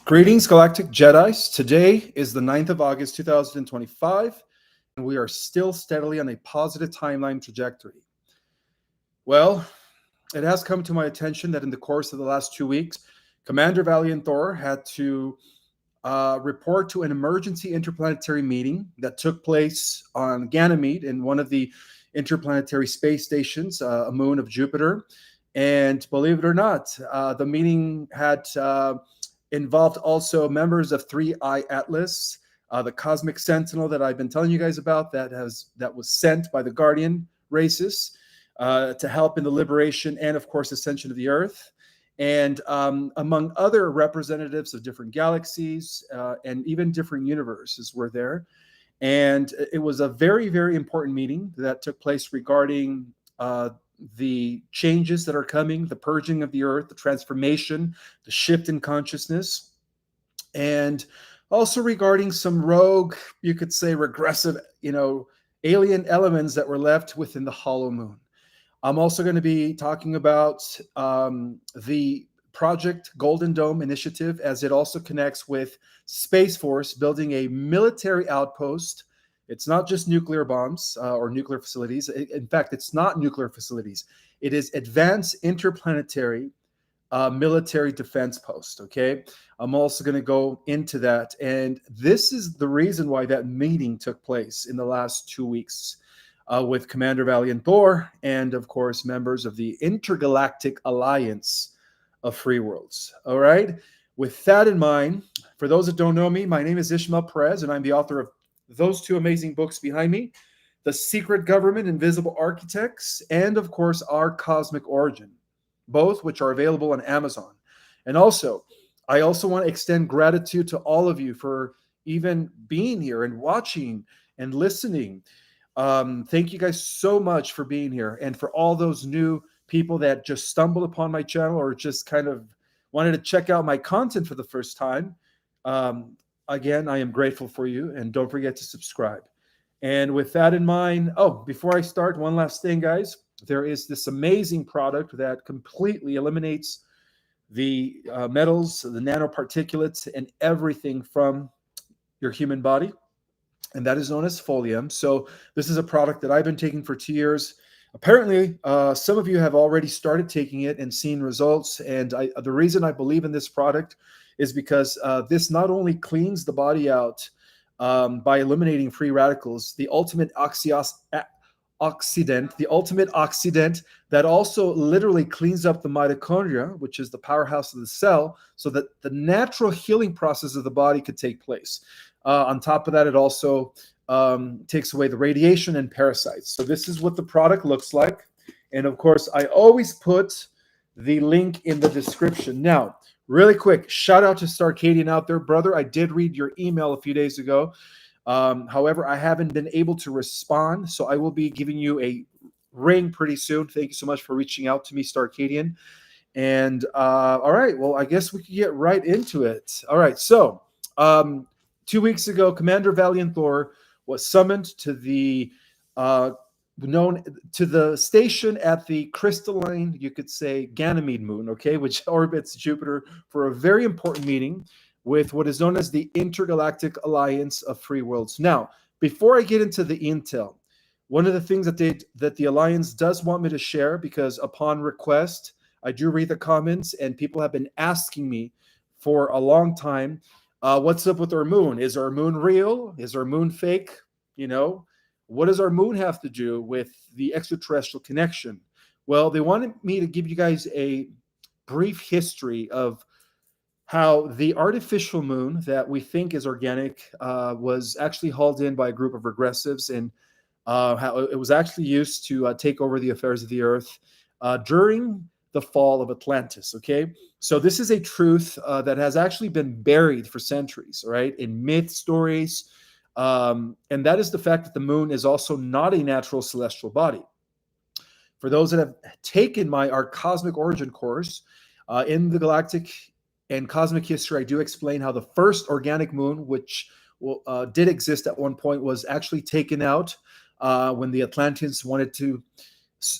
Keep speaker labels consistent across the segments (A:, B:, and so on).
A: Greetings, Galactic Jedis. Today is the 9th of August, 2025, and we are still steadily on a positive timeline trajectory. Well, it has come to my attention that in the course of the last 2 weeks, Commander Valiant Thor had to report to an emergency interplanetary meeting that took place on Ganymede in one of the interplanetary space stations, a moon of Jupiter. And believe it or not, the meeting had involved also members of 3i Atlas, the cosmic Sentinel that I've been telling you guys about that was sent by the Guardian races to help in the liberation and, of course, ascension of the Earth. And among other representatives of different galaxies and even different universes were there. And it was a very, very important meeting that took place regarding the changes that are coming, the purging of the Earth, the transformation, the shift in consciousness, and also regarding some rogue, you could say regressive, alien elements that were left within the hollow moon. I'm also going to be talking about the Project Golden Dome initiative, as it also connects with Space Force building a military outpost. It's not just nuclear bombs or nuclear facilities. In fact, it's not nuclear facilities. It is advanced interplanetary military defense post, okay? I'm also going to go into that. And this is the reason why that meeting took place in the last 2 weeks with Commander Valiant Thor and, of course, members of the Intergalactic Alliance of Free Worlds, all right? With that in mind, for those that don't know me, my name is Ishmael Perez, and I'm the author of those two amazing books behind me, The Secret Government, Invisible Architects, and of course, Our Cosmic Origin, both which are available on Amazon. And also, I also want to extend gratitude to all of you for even being here and watching and listening. Thank you guys so much for being here, and for all those new people that just stumbled upon my channel or just kind of wanted to check out my content for the first time. Again, I am grateful for you, and don't forget to subscribe. And with that in mind, before I start, one last thing, guys. There is this amazing product that completely eliminates the metals, the nanoparticulates, and everything from your human body, and that is known as Folium. So this is a product that I've been taking for 2 years. Apparently, some of you have already started taking it and seen results, and the reason I believe in this product is because this not only cleans the body out by eliminating free radicals, the ultimate oxidant that also literally cleans up the mitochondria, which is the powerhouse of the cell, so that the natural healing process of the body could take place. On top of that, it also takes away the radiation and parasites. So this is what the product looks like. And of course, I always put the link in the description. Now, really quick, shout out to Starcadian out there, brother. I did read your email a few days ago. However, I haven't been able to respond, so I will be giving you a ring pretty soon. Thank you so much for reaching out to me, Starcadian. And all right, well, I guess we can get right into it. All right, so 2 weeks ago, Commander Valiant Thor was summoned to the station at the crystalline, you could say, Ganymede moon, okay, which orbits Jupiter, for a very important meeting with what is known as the Intergalactic Alliance of Free Worlds. Now, before I get into the intel, one of the things that the Alliance does want me to share, because upon request, I do read the comments, and people have been asking me for a long time, what's up with our moon? Is our moon real? Is our moon fake? What does our moon have to do with the extraterrestrial connection? Well, they wanted me to give you guys a brief history of how the artificial moon that we think is organic was actually hauled in by a group of regressives, and how it was actually used to take over the affairs of the Earth during the fall of Atlantis, okay? So this is a truth that has actually been buried for centuries, right, in myth stories, and that is the fact that the moon is also not a natural celestial body. For those that have taken Our Cosmic Origin course, in the galactic and cosmic history, I do explain how the first organic moon, which did exist at one point, was actually taken out when the Atlanteans wanted to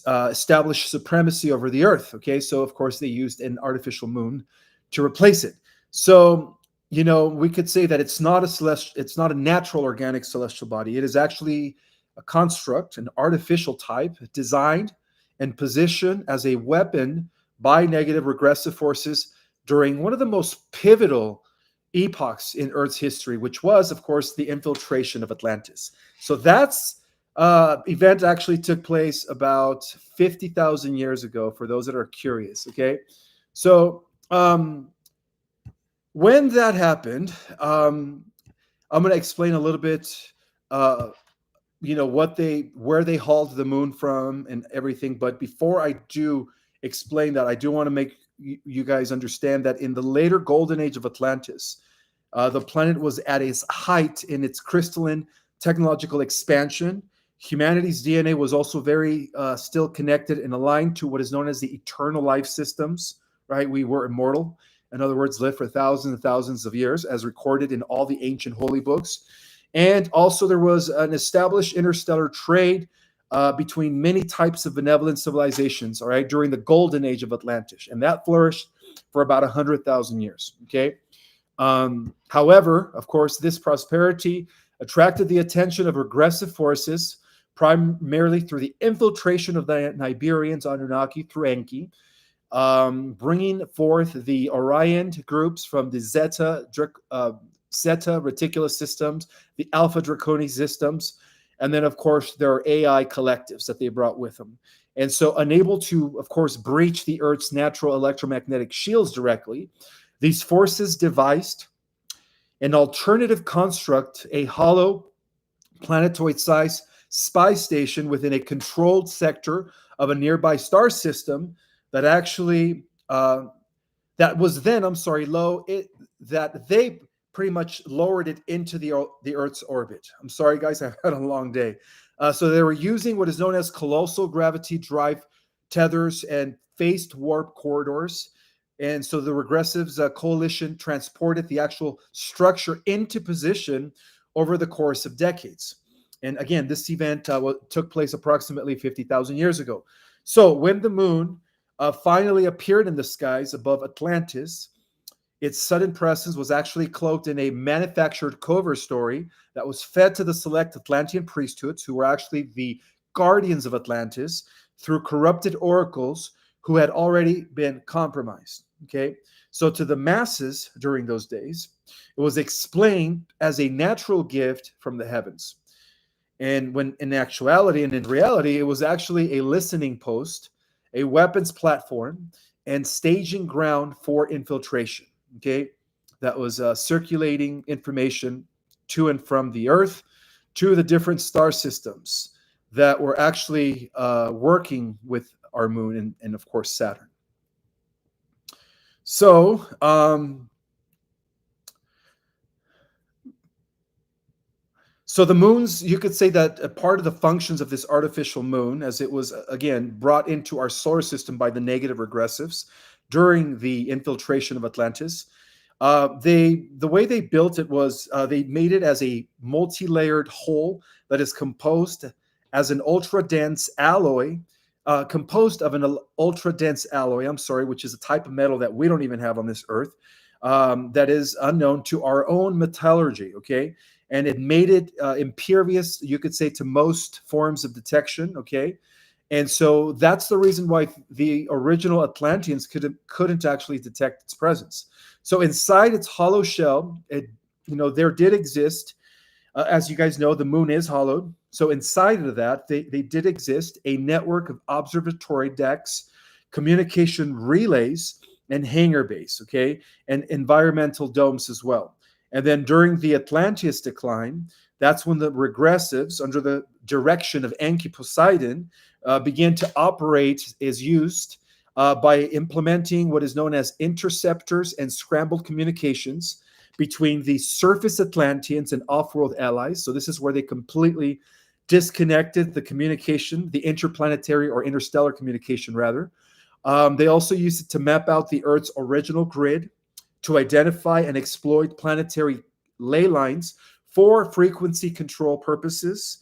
A: establish supremacy over the Earth. Okay, so of course they used an artificial moon to replace it. So we could say that it's not a natural organic celestial body. It is actually a construct, an artificial type designed and positioned as a weapon by negative regressive forces during one of the most pivotal epochs in Earth's history, which was, of course, the infiltration of Atlantis. So that's event actually took place about 50,000 years ago, for those that are curious. Okay. So when that happened, I'm going to explain a little bit, uh, where they hauled the moon from and everything. But before I do explain that, I do want to make you guys understand that in the later golden age of Atlantis, the planet was at its height in its crystalline technological expansion. Humanity's DNA was also very still connected and aligned to what is known as the eternal life systems, right? We were immortal. In other words, lived for thousands and thousands of years, as recorded in all the ancient holy books. And also there was an established interstellar trade between many types of benevolent civilizations, all right, during the golden age of Atlantis. And that flourished for about 100,000 years, okay? However, of course, this prosperity attracted the attention of regressive forces, primarily through the infiltration of the Iberians, Anunnaki, through Enki, bringing forth the Orion groups from the Zeta Reticula systems, the Alpha Draconi systems, and then, of course, there are AI collectives that they brought with them. And so, unable to, of course, breach the Earth's natural electromagnetic shields directly, these forces devised an alternative construct, a hollow planetoid-sized spy station within a controlled sector of a nearby star system that actually that was then, that they pretty much lowered it into the Earth's orbit. I'm sorry, guys, I've had a long day. So they were using what is known as colossal gravity drive tethers and phased warp corridors. And so the regressives coalition transported the actual structure into position over the course of decades. And again, this event took place approximately 50,000 years ago. So when the moon finally appeared in the skies above Atlantis, its sudden presence was actually cloaked in a manufactured cover story that was fed to the select Atlantean priesthoods, who were actually the guardians of Atlantis, through corrupted oracles who had already been compromised. Okay, so to the masses during those days, it was explained as a natural gift from the heavens. And when in actuality and in reality, it was actually a listening post, a weapons platform, and staging ground for infiltration. Okay, that was circulating information to and from the Earth to the different star systems that were actually working with our moon and of course, Saturn. So, so the moons, you could say that a part of the functions of this artificial moon, as it was, again, brought into our solar system by the negative regressives during the infiltration of Atlantis, the way they built it was they made it as a multi-layered whole that is composed as an ultra-dense alloy, which is a type of metal that we don't even have on this Earth, that is unknown to our own metallurgy, okay? And it made it impervious, you could say, to most forms of detection, okay? And so that's the reason why the original Atlanteans couldn't actually detect its presence. So inside its hollow shell, there did exist, as you guys know, the moon is hollowed. So inside of that, they did exist a network of observatory decks, communication relays, and hangar base, okay? And environmental domes as well. And then during the Atlantis decline, that's when the regressives, under the direction of Enki Poseidon, began to operate as used by implementing what is known as interceptors and scrambled communications between the surface Atlanteans and off-world allies. So this is where they completely disconnected the communication, the interplanetary or interstellar communication, rather. They also used it to map out the Earth's original grid, to identify and exploit planetary ley lines for frequency control purposes.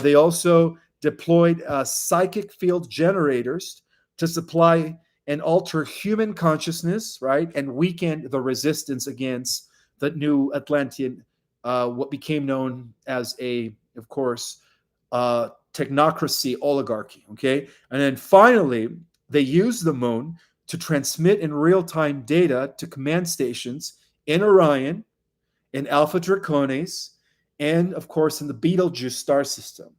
A: They also deployed psychic field generators to supply and alter human consciousness, right, and weaken the resistance against the new Atlantean, what became known as of course, technocracy oligarchy. Okay, and then finally they used the moon to transmit in real-time data to command stations in Orion, in Alpha Draconis, and of course in the Betelgeuse star system,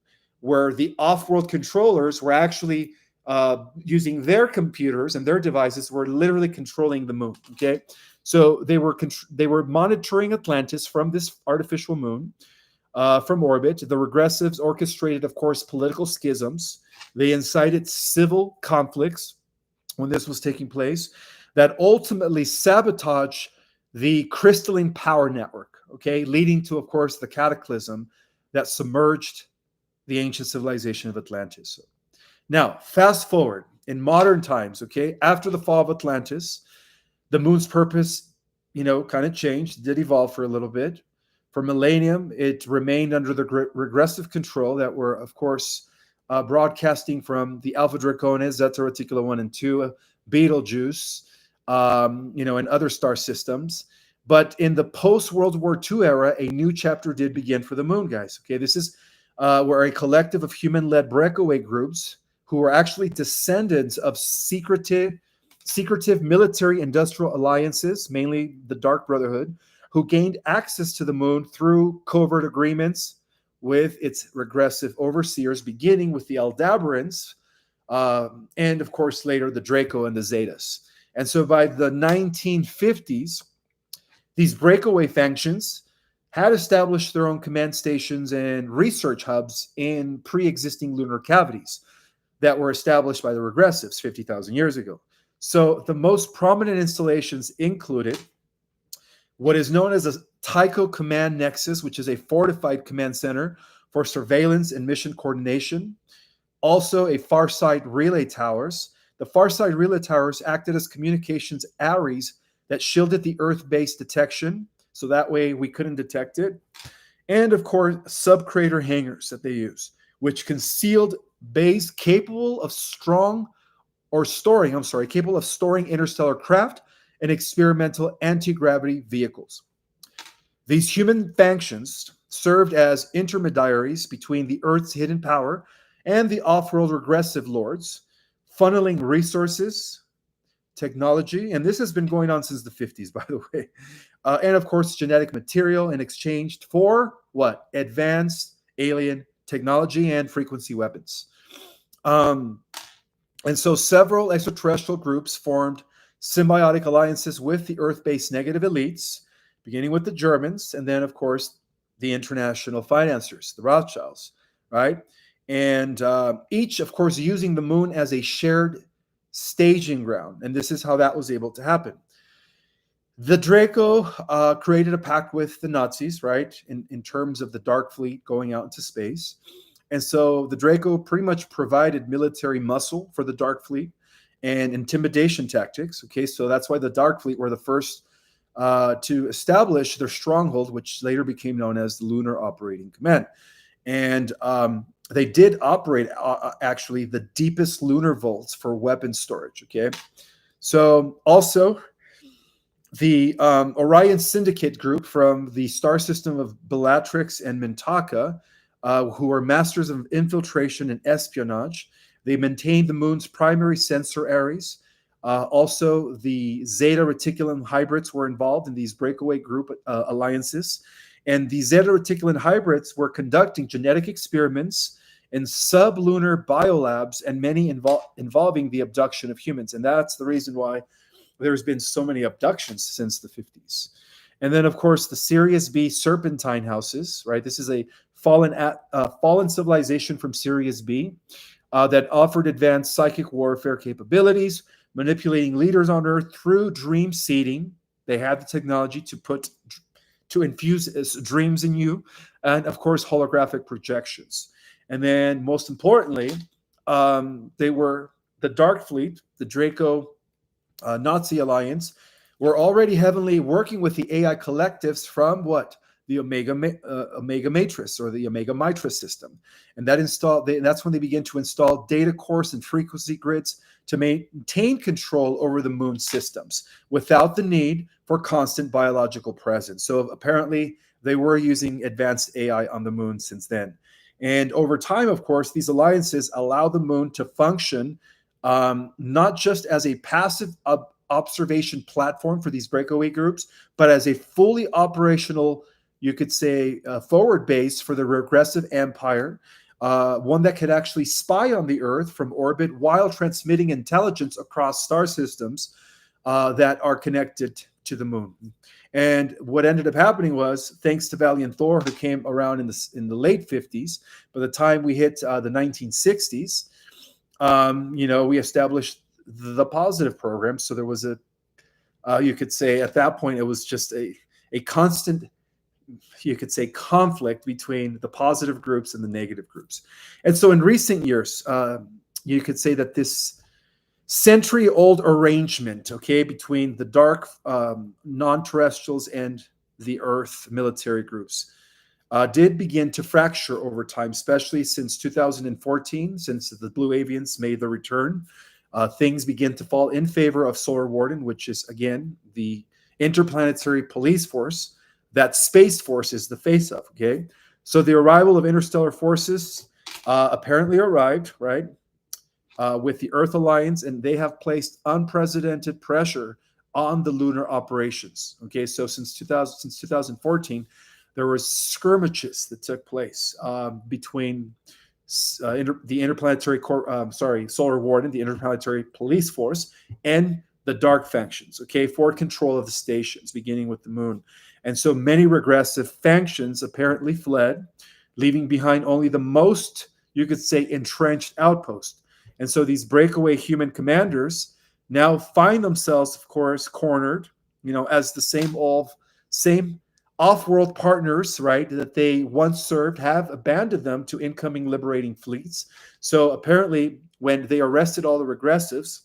A: where the off-world controllers were actually using their computers and their devices were literally controlling the moon. Okay, so they were monitoring Atlantis from this artificial moon, from orbit. The regressives orchestrated, of course, political schisms. They incited civil conflicts when this was taking place that ultimately sabotage the crystalline power network, okay, leading to, of course, the cataclysm that submerged the ancient civilization of Atlantis. Now, fast forward in modern times, okay, after the fall of Atlantis, the moon's purpose, kind of changed, did evolve for a little bit. For millennium, it remained under the regressive control that were, of course, broadcasting from the Alpha Draconis, Zeta Reticuli 1 and 2, Betelgeuse, and other star systems. But in the post-World War II era, a new chapter did begin for the moon, guys. Okay, this is where a collective of human-led breakaway groups who were actually descendants of secretive military industrial alliances, mainly the Dark Brotherhood, who gained access to the moon through covert agreements with its regressive overseers, beginning with the Aldebarans, and of course later the Draco and the Zetas. And so by the 1950s, these breakaway factions had established their own command stations and research hubs in pre-existing lunar cavities that were established by the regressives 50,000 years ago. So the most prominent installations included what is known as a Tycho Command Nexus, which is a fortified command center for surveillance and mission coordination. Also, a Farside relay towers. The Farside relay towers acted as communications arrays that shielded the Earth-based detection, so that way we couldn't detect it. And of course, sub-crater hangars that they use, which concealed bays capable of storing interstellar craft and experimental anti-gravity vehicles. These human factions served as intermediaries between the Earth's hidden power and the off-world regressive lords, funneling resources, technology, and this has been going on since the 50s, by the way, and of course, genetic material in exchange for what? Advanced alien technology and frequency weapons. And so several extraterrestrial groups formed symbiotic alliances with the Earth-based negative elites, beginning with the Germans, and then, of course, the international financiers, the Rothschilds, right? And each, of course, using the moon as a shared staging ground. And this is how that was able to happen. The Draco created a pact with the Nazis, right, in terms of the Dark Fleet going out into space. And so the Draco pretty much provided military muscle for the Dark Fleet and intimidation tactics. Okay, so that's why the Dark Fleet were the first to establish their stronghold, which later became known as the Lunar Operating Command. And they did operate actually the deepest lunar vaults for weapon storage. Okay, so also the Orion Syndicate group from the star system of Bellatrix and Mintaka, who are masters of infiltration and espionage. They maintained the moon's primary sensor arrays. Also, the Zeta Reticulum hybrids were involved in these breakaway group alliances. And the Zeta Reticulum hybrids were conducting genetic experiments in sublunar biolabs and many involving the abduction of humans. And that's the reason why there's been so many abductions since the 50s. And then, of course, the Sirius B Serpentine houses, right? This is a fallen civilization from Sirius B that offered advanced psychic warfare capabilities, manipulating leaders on Earth through dream seeding. They had the technology to infuse dreams in you, and of course, holographic projections. And then, most importantly, they were the Dark Fleet, the Draco Nazi Alliance, were already heavily working with the AI collectives from what? the Omega Matrix or the Omega Mitra system. And that's when they begin to install data cores and frequency grids to maintain control over the moon systems without the need for constant biological presence. So apparently they were using advanced AI on the moon since then. And over time, of course, these alliances allow the moon to function not just as a passive observation platform for these breakaway groups, but as a fully operational, you could say, forward base for the regressive empire, one that could actually spy on the Earth from orbit while transmitting intelligence across star systems that are connected to the moon. And what ended up happening was, thanks to Valiant Thor, who came around in the late 50s, by the time we hit the 1960s, we established the positive program. So there was you could say at that point, it was just a constant, you could say, conflict between the positive groups and the negative groups. And so in recent years, you could say that this century-old arrangement, okay, between the dark non-terrestrials and the Earth military groups did begin to fracture over time, especially since 2014, since the Blue Avians made the return. Things begin to fall in favor of Solar Warden, which is, again, the interplanetary police force that Space Force is the face of, okay? So the arrival of interstellar forces apparently arrived, right, with the Earth Alliance, and they have placed unprecedented pressure on the lunar operations, okay? So since 2014, there were skirmishes that took place between the interplanetary Solar Warden, the interplanetary police force, and the dark factions, okay, for control of the stations, beginning with the moon. And so many regressive factions apparently fled, leaving behind only the most, you could say, entrenched outpost. And so these breakaway human commanders now find themselves, of course, cornered, as the same off-world partners, right, that they once served have abandoned them to incoming liberating fleets. So apparently, when they arrested all the regressives,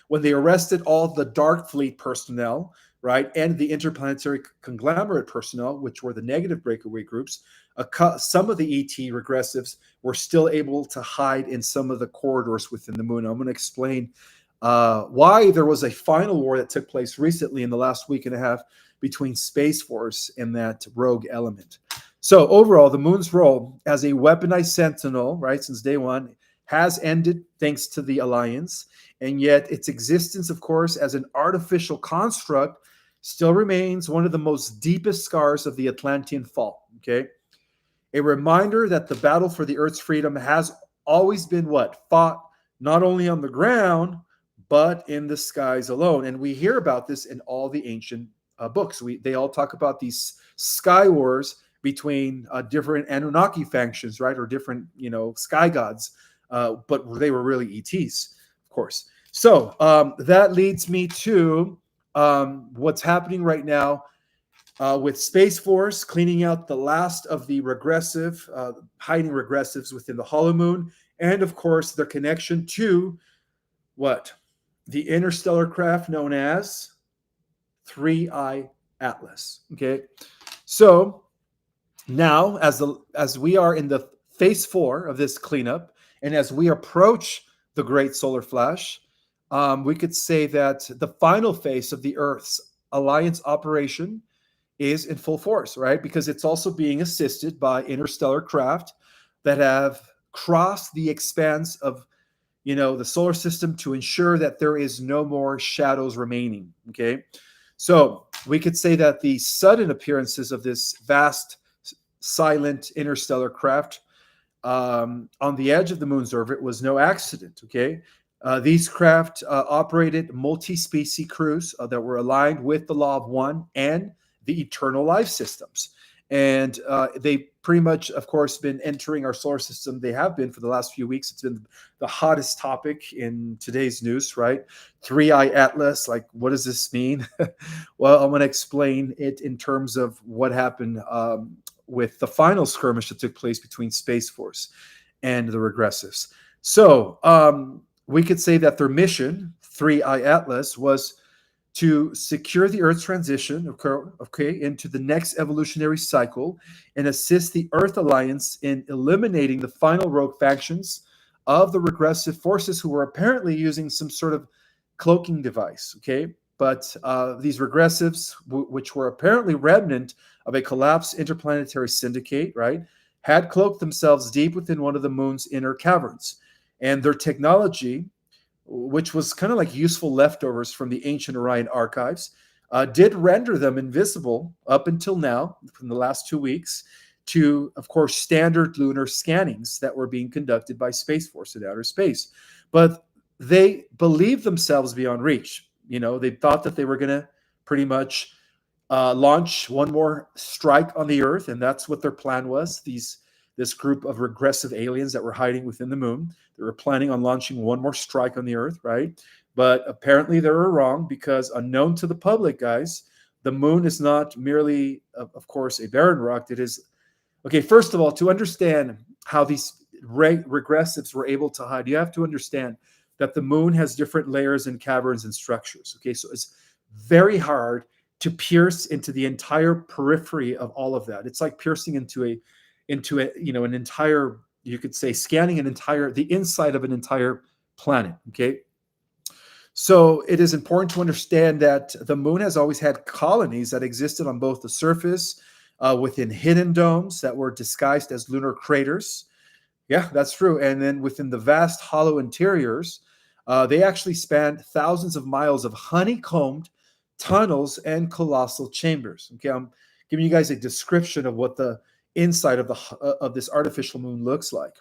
A: when they arrested all the Dark Fleet personnel, right, and the interplanetary conglomerate personnel, which were the negative breakaway groups, some of the ET regressives were still able to hide in some of the corridors within the moon. I'm going to explain why there was a final war that took place recently in the last week and a half between Space Force and that rogue element. So overall, the moon's role as a weaponized sentinel, right, since day one, has ended thanks to the alliance. And yet its existence, of course, as an artificial construct still remains one of the most deepest scars of the Atlantean fall, okay? A reminder that the battle for the Earth's freedom has always been fought not only on the ground, but in the skies alone. And we hear about this in all the ancient books. They all talk about these sky wars between different Anunnaki factions, right, or different, sky gods, but they were really ETs, of course. So that leads me to what's happening right now with Space Force cleaning out the last of the hiding regressives within the Hollow Moon, and of course their connection to the interstellar craft known as 3I Atlas. Okay, so now as we are in the phase 4 of this cleanup, and as we approach the Great Solar Flash, we could say that the final phase of the Earth's alliance operation is in full force, right? Because it's also being assisted by interstellar craft that have crossed the expanse of the solar system to ensure that there is no more shadows remaining. Okay, so we could say that the sudden appearances of this vast, silent interstellar craft on the edge of the moon's orbit was no accident. Okay, these craft operated multi-species crews that were aligned with the Law of One and the eternal life systems. And they pretty much, of course, been entering our solar system. They have been for the last few weeks. It's been the hottest topic in today's news, right? 3I Atlas, what does this mean? Well, I'm going to explain it in terms of what happened with the final skirmish that took place between Space Force and the regressives. So we could say that their mission, 3I Atlas, was to secure the Earth's transition, okay, into the next evolutionary cycle and assist the Earth Alliance in eliminating the final rogue factions of the regressive forces who were apparently using some sort of cloaking device, okay? But these regressives, which were apparently remnant of a collapsed interplanetary syndicate, right, had cloaked themselves deep within one of the moon's inner caverns. And their technology, which was kind of like useful leftovers from the ancient Orion archives, did render them invisible up until now, from the last 2 weeks, to, of course, standard lunar scannings that were being conducted by Space Force in outer space. But they believed themselves beyond reach. You know, they thought that they were going to pretty much launch one more strike on the Earth, and that's what their plan was. This group of regressive aliens that were hiding within the moon, they were planning on launching one more strike on the Earth, right? But apparently they were wrong, because unknown to the public, guys, the moon is not merely, of course, a barren rock. It is, okay, first of all, to understand how these regressives were able to hide, you have to understand that the moon has different layers and caverns and structures, okay? So it's very hard to pierce into the entire periphery of all of that. It's like piercing into a an entire, you could say, scanning the inside of an entire planet, okay? So it is important to understand that the moon has always had colonies that existed on both the surface, within hidden domes that were disguised as lunar craters. Yeah, that's true. And then within the vast hollow interiors, they actually spanned thousands of miles of honeycombed tunnels and colossal chambers. Okay, I'm giving you guys a description of what the inside of this artificial moon looks like.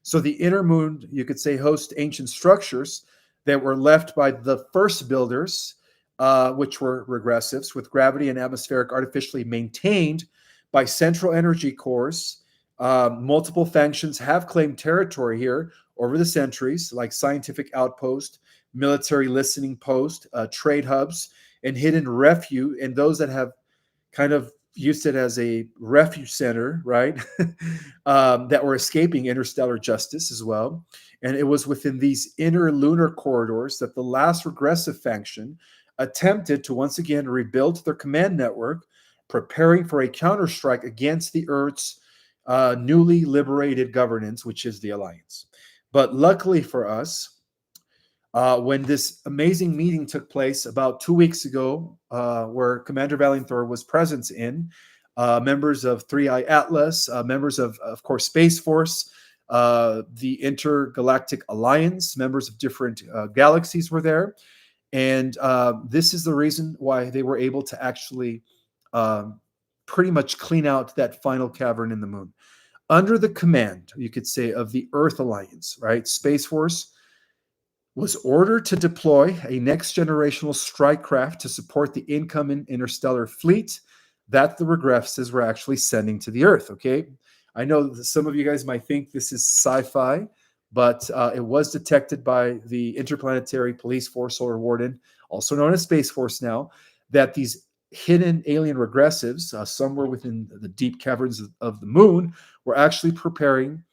A: So the inner moon, you could say, hosts ancient structures that were left by the first builders, which were regressives, with gravity and atmospheric artificially maintained by central energy cores. Multiple factions have claimed territory here over the centuries, like scientific outpost, military listening post, trade hubs, and hidden refuge, and those that have kind of used it as a refuge center, right? That were escaping interstellar justice as well. And it was within these inner lunar corridors that the last regressive faction attempted to once again rebuild their command network, preparing for a counterstrike against the Earth's newly liberated governance, which is the Alliance. But luckily for us, when this amazing meeting took place about 2 weeks ago, where Commander Valinthor was present in, members of 3i Atlas, members of course, Space Force, the Intergalactic Alliance, members of different galaxies were there. And this is the reason why they were able to actually pretty much clean out that final cavern in the moon. Under the command, you could say, of the Earth Alliance, right? Space Force was ordered to deploy a next-generational strike craft to support the incoming interstellar fleet that the regressives were actually sending to the Earth, okay? I know that some of you guys might think this is sci-fi, but it was detected by the Interplanetary Police Force, or Warden, also known as Space Force now, that these hidden alien regressives, somewhere within the deep caverns of the moon, were actually preparing,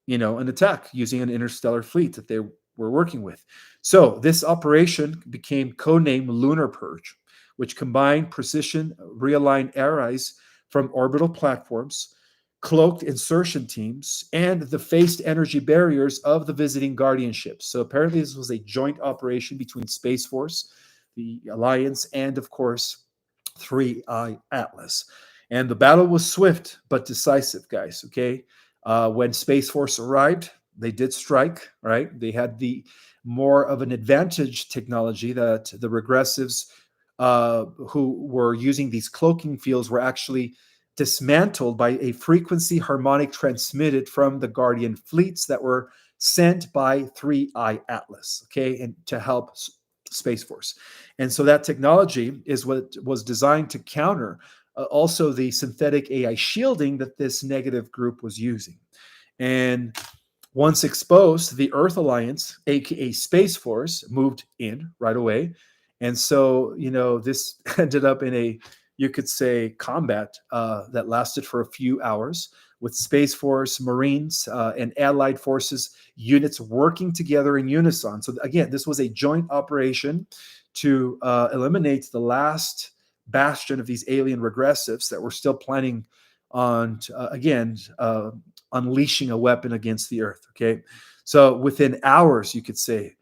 A: an attack using an interstellar fleet that they were working with. So this operation became codenamed Lunar Purge, which combined precision realigned arrays from orbital platforms, cloaked insertion teams, and the phased energy barriers of the visiting Guardian ships. So apparently this was a joint operation between Space Force, the Alliance, and of course 3i Atlas. And the battle was swift but decisive, guys, okay? When Space Force arrived, they did strike, right? They had the more of an advantage technology that the regressives who were using these cloaking fields were actually dismantled by a frequency harmonic transmitted from the Guardian fleets that were sent by 3i Atlas, okay, and to help Space Force. And so that technology is what was designed to counter also the synthetic AI shielding that this negative group was using. And once exposed, the Earth Alliance, aka Space Force, moved in right away. And so, this ended up in a, you could say, combat that lasted for a few hours, with Space Force, Marines, and allied forces units working together in unison. So again, this was a joint operation to eliminate the last bastion of these alien regressives that were still planning on, unleashing a weapon against the Earth. Okay. So within hours, you could say,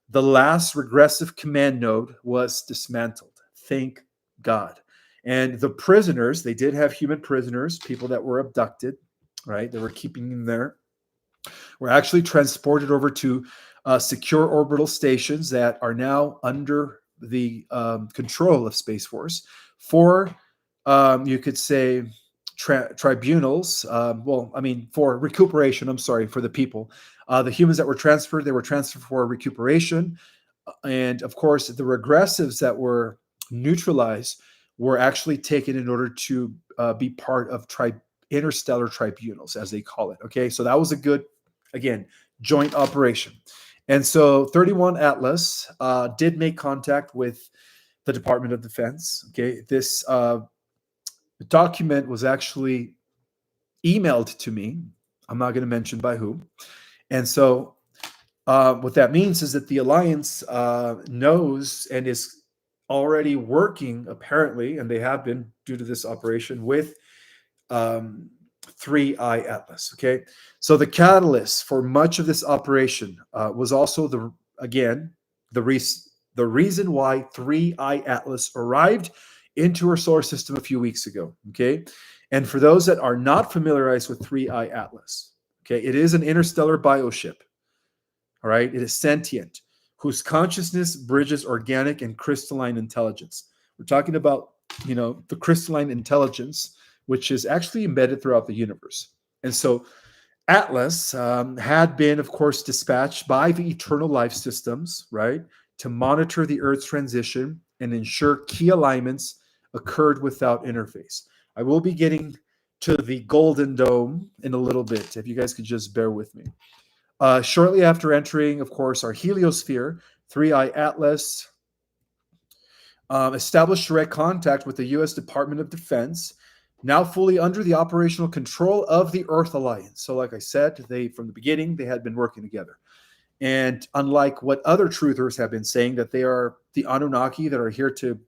A: the last regressive command node was dismantled. Thank God. And the prisoners, they did have human prisoners, people that were abducted, right? They were keeping them there, were actually transported over to secure orbital stations that are now under the control of Space Force for, you could say, tribunals. For recuperation. I'm sorry, for the people. The humans that were transferred, they were transferred for recuperation. And of course, the regressives that were neutralized were actually taken in order to be part of interstellar tribunals, as they call it. Okay, so that was a good, again, joint operation. And so 31 Atlas did make contact with the Department of Defense. Okay, this document was actually emailed to me. I'm not going to mention by who. And so what that means is that the Alliance knows and is already working, apparently, and they have been due to this operation, with 3I Atlas. Okay, so the catalyst for much of this operation was also the reason why 3I Atlas arrived into our solar system a few weeks ago. Okay, and for those that are not familiarized with 3I Atlas, okay, it is an interstellar bioship. All right, it is sentient, whose consciousness bridges organic and crystalline intelligence. We're talking about, the crystalline intelligence, which is actually embedded throughout the universe. And so Atlas had been, of course, dispatched by the eternal life systems, right, to monitor the Earth's transition and ensure key alignments occurred without interface. I will be getting to the Golden Dome in a little bit, if you guys could just bear with me. Shortly after entering, of course, our heliosphere, 3I Atlas established direct contact with the U.S. Department of Defense, now fully under the operational control of the Earth Alliance. So like I said, from the beginning, they had been working together. And unlike what other truthers have been saying, that they are the Anunnaki that are here to,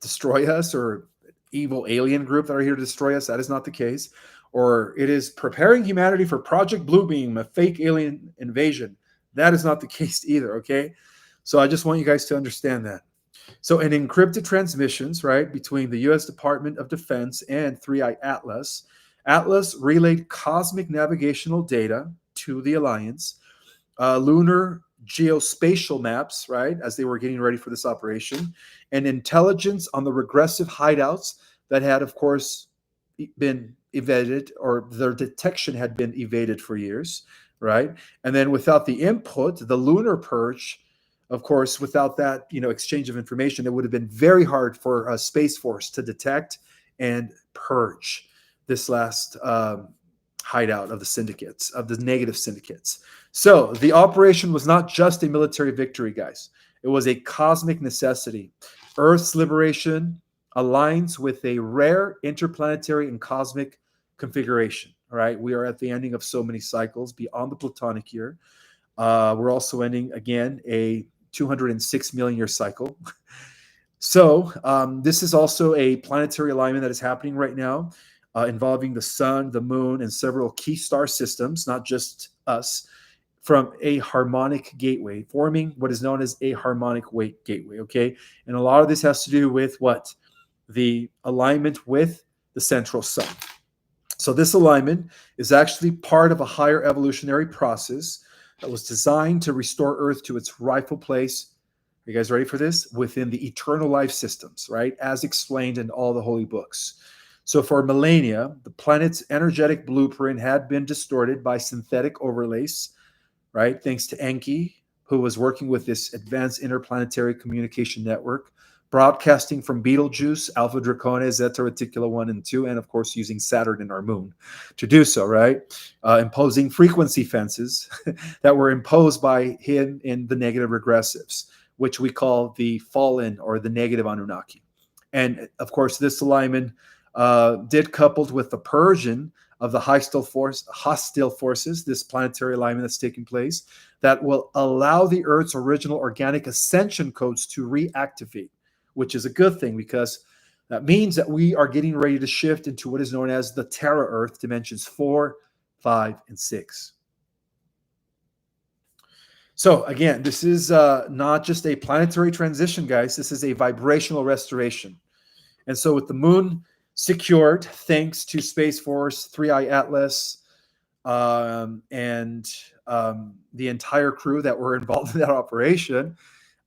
A: destroy us, or evil alien group that are here to destroy us, that is not the case. Or it is preparing humanity for Project Bluebeam, a fake alien invasion. That is not the case either, okay? So I just want you guys to understand that. So in encrypted transmissions, right, between the U.S. Department of Defense and 3I Atlas, Atlas relayed cosmic navigational data to the Alliance, lunar geospatial maps, right, as they were getting ready for this operation, and intelligence on the regressive hideouts that had, of course, been evaded, or their detection had been evaded for years, right? And then without the input, the lunar purge, of course, without that, exchange of information, it would have been very hard for Space Force to detect and purge this last hideout of the syndicates, of the negative syndicates. So the operation was not just a military victory, guys. It was a cosmic necessity. Earth's liberation aligns with a rare interplanetary and cosmic configuration. All right, we are at the ending of so many cycles beyond the Platonic year. We're also ending, again, a 206 million year cycle. So this is also a planetary alignment that is happening right now, involving the sun, the moon, and several key star systems, not just us, from a harmonic gateway, forming what is known as a harmonic weight gateway, okay? And a lot of this has to do with what? The alignment with the central sun. So this alignment is actually part of a higher evolutionary process that was designed to restore Earth to its rightful place. Are you guys ready for this? Within the eternal life systems, right? As explained in all the holy books. So for millennia, the planet's energetic blueprint had been distorted by synthetic overlays, right? Thanks to Enki, who was working with this advanced interplanetary communication network, broadcasting from Betelgeuse, Alpha Draconis, Zeta Reticula 1 and 2, and of course using Saturn and our moon to do so, right? Imposing frequency fences that were imposed by him in the negative regressives, which we call the fallen or the negative Anunnaki. And of course, this alignment did coupled with the purging of the hostile forces, this planetary alignment that's taking place, that will allow the Earth's original organic ascension codes to reactivate, which is a good thing because that means that we are getting ready to shift into what is known as the Terra Earth dimensions 4, 5, and 6. So again, this is not just a planetary transition, guys. This is a vibrational restoration. And so with the moon secured, thanks to Space Force, 3i Atlas, and the entire crew that were involved in that operation,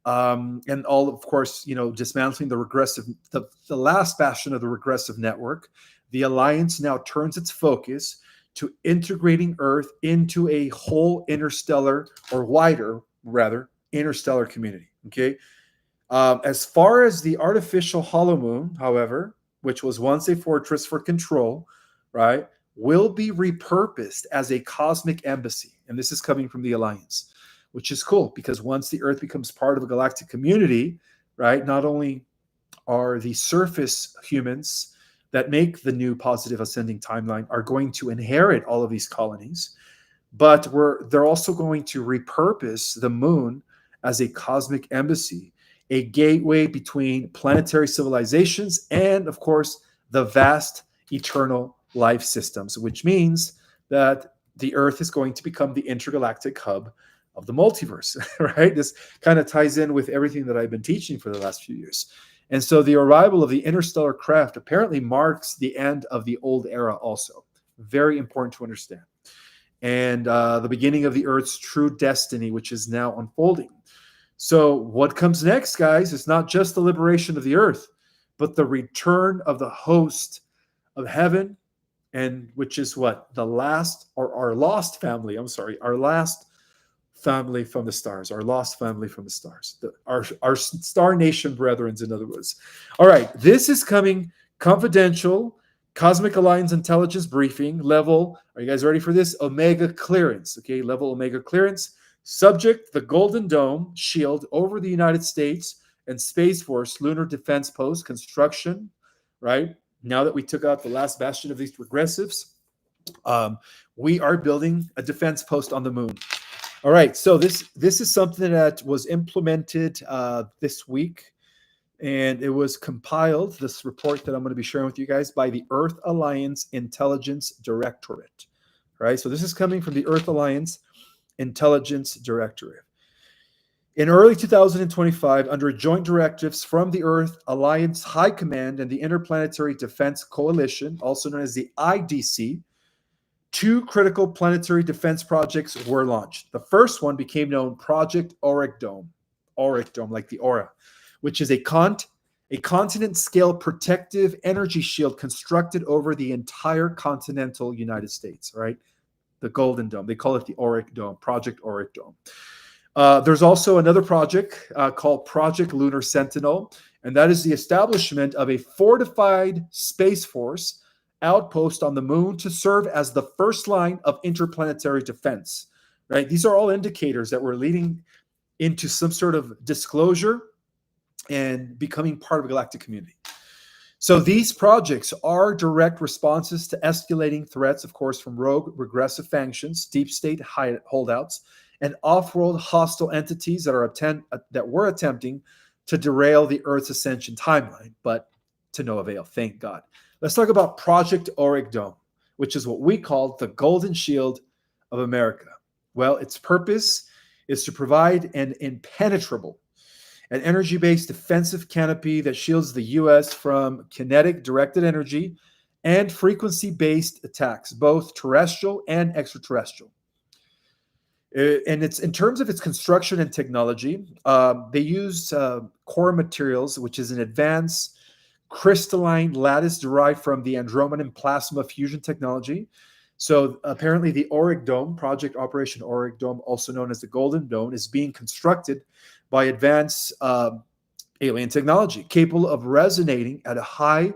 A: and all, of course, dismantling the last bastion of the regressive network, the Alliance now turns its focus to integrating Earth into a whole interstellar, or wider, rather, interstellar community, okay? As far as the artificial hollow moon, however, which was once a fortress for control, right, will be repurposed as a cosmic embassy. And this is coming from the Alliance, which is cool because once the Earth becomes part of a galactic community, right, not only are the surface humans that make the new positive ascending timeline are going to inherit all of these colonies, but they're also going to repurpose the moon as a cosmic embassy, a gateway between planetary civilizations and, of course, the vast eternal life systems, which means that the Earth is going to become the intergalactic hub of the multiverse, right? This kind of ties in with everything that I've been teaching for the last few years. And so the arrival of the interstellar craft apparently marks the end of the old era also. Very important to understand. And the beginning of the Earth's true destiny, which is now unfolding. So what comes next, guys, is not just the liberation of the Earth, but the return of the host of heaven, and which is what? The last, or our lost family, I'm sorry, our last family from the stars, our lost family from the stars, our star nation brethren, in other words. All right, this is coming confidential, Cosmic Alliance intelligence briefing, level, are you guys ready for this? Omega clearance, okay, level Omega clearance. Subject, the Golden Dome shield over the United States and Space Force Lunar Defense Post construction, right? Now that we took out the last bastion of these regressives, we are building a defense post on the moon. All right, so this is something that was implemented this week, and it was compiled, this report that I'm going to be sharing with you guys, by the Earth Alliance Intelligence Directorate. All right, so this is coming from the Earth Alliance Intelligence Directorate. In early 2025, under joint directives from the Earth Alliance High Command and the Interplanetary Defense Coalition, also known as the IDC, 2 critical planetary defense projects were launched. The first one became known Project Auric Dome, like the aura, which is a continent-scale protective energy shield constructed over the entire continental United States, right? The Golden Dome. They call it the Auric Dome, Project Auric Dome. There's also another project called Project Lunar Sentinel, and that is the establishment of a fortified Space Force outpost on the moon to serve as the first line of interplanetary defense, right? These are all indicators that we're leading into some sort of disclosure and becoming part of a galactic community. So these projects are direct responses to escalating threats, of course, from rogue regressive factions, deep state holdouts, and off-world hostile entities that were attempting to derail the Earth's ascension timeline, but to no avail, thank God. Let's talk about Project Auric Dome, which is what we call the Golden Shield of America. Well, its purpose is to provide an impenetrable and energy-based defensive canopy that shields the U.S. from kinetic directed energy and frequency-based attacks, both terrestrial and extraterrestrial. And it's in terms of its construction and technology, they use core materials, which is an advanced crystalline lattice derived from the Andromedan plasma fusion technology. So apparently the Auric Dome, Project Operation Auric Dome, also known as the Golden Dome, is being constructed by advanced alien technology, capable of resonating at a high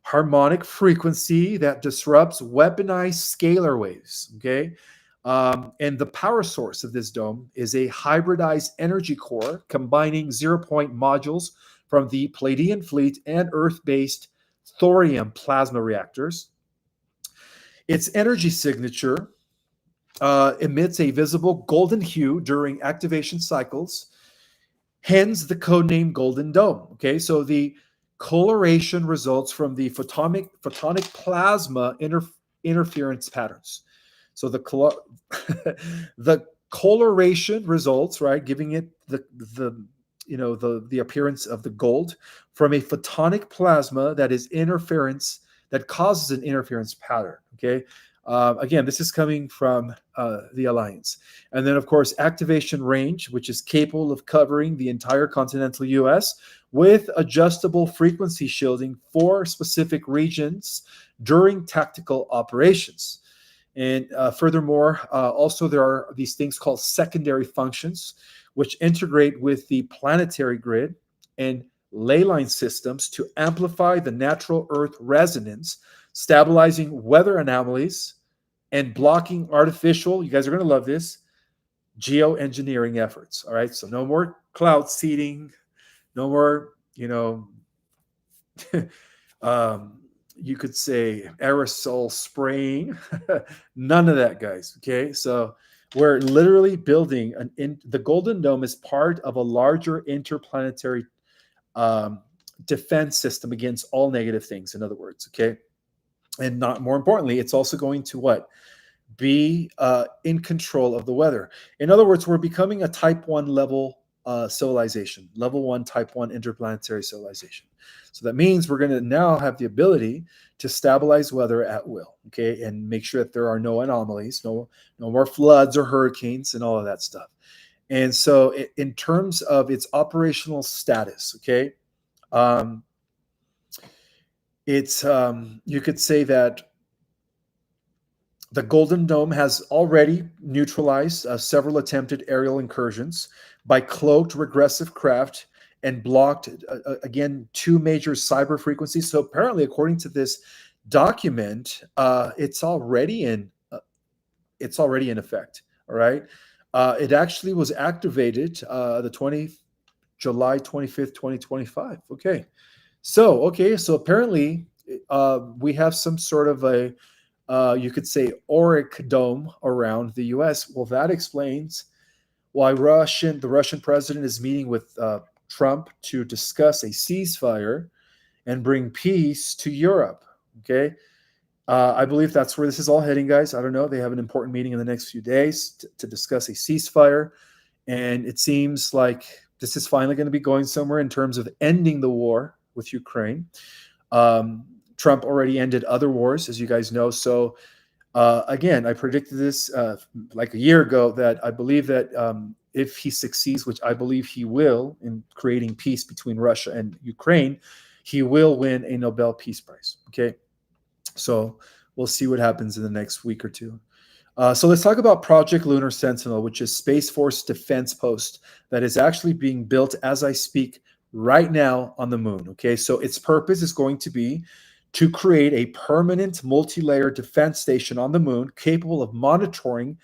A: harmonic frequency that disrupts weaponized scalar waves, okay? And the power source of this dome is a hybridized energy core combining zero-point modules from the Pleiadian fleet and Earth-based thorium plasma reactors. Its energy signature emits a visible golden hue during activation cycles, hence the codename Golden Dome. Okay, so the coloration results from the photonic plasma interference patterns. So the coloration results, right, giving it the appearance of the gold from a photonic plasma that is interference that causes an interference pattern. Okay, again, this is coming from the Alliance. And then, of course, activation range, which is capable of covering the entire continental US with adjustable frequency shielding for specific regions during tactical operations. And furthermore, also there are these things called secondary functions, which integrate with the planetary grid and ley line systems to amplify the natural Earth resonance, stabilizing weather anomalies, and blocking artificial, you guys are going to love this, geoengineering efforts. All right, so no more cloud seeding, no more, you could say aerosol spraying, none of that, guys. Okay, so we're literally building the Golden Dome is part of a larger interplanetary defense system against all negative things, in other words. Okay, and not more importantly, it's also going to what? Be in control of the weather. In other words, we're becoming a type 1 level civilization, level 1 type 1 interplanetary civilization. So that means we're going to now have the ability to stabilize weather at will, okay, and make sure that there are no anomalies, no more floods or hurricanes and all of that stuff. And so in terms of its operational status, okay, it's you could say that the Golden Dome has already neutralized several attempted aerial incursions by cloaked regressive craft and blocked, again, 2 major cyber frequencies. So apparently, according to this document, it's already in effect. All right. It actually was activated July 25th, 2025. Okay. So apparently we have some sort of a you could say auric dome around the U.S. Well, that explains why the Russian president is meeting with Trump to discuss a ceasefire and bring peace to Europe. Okay, I believe that's where this is all heading, guys. I don't know. They have an important meeting in the next few days to discuss a ceasefire, and it seems like this is finally going to be going somewhere in terms of ending the war with Ukraine. Trump already ended other wars, as you guys know. So again, I predicted this like a year ago that I believe that if he succeeds, which I believe he will, in creating peace between Russia and Ukraine, he will win a Nobel Peace Prize. Okay, so we'll see what happens in the next week or two. So let's talk about Project Lunar Sentinel, which is Space Force defense post that is actually being built as I speak right now on the moon. Okay, so its purpose is going to be to create a permanent multi-layer defense station on the moon capable of monitoring,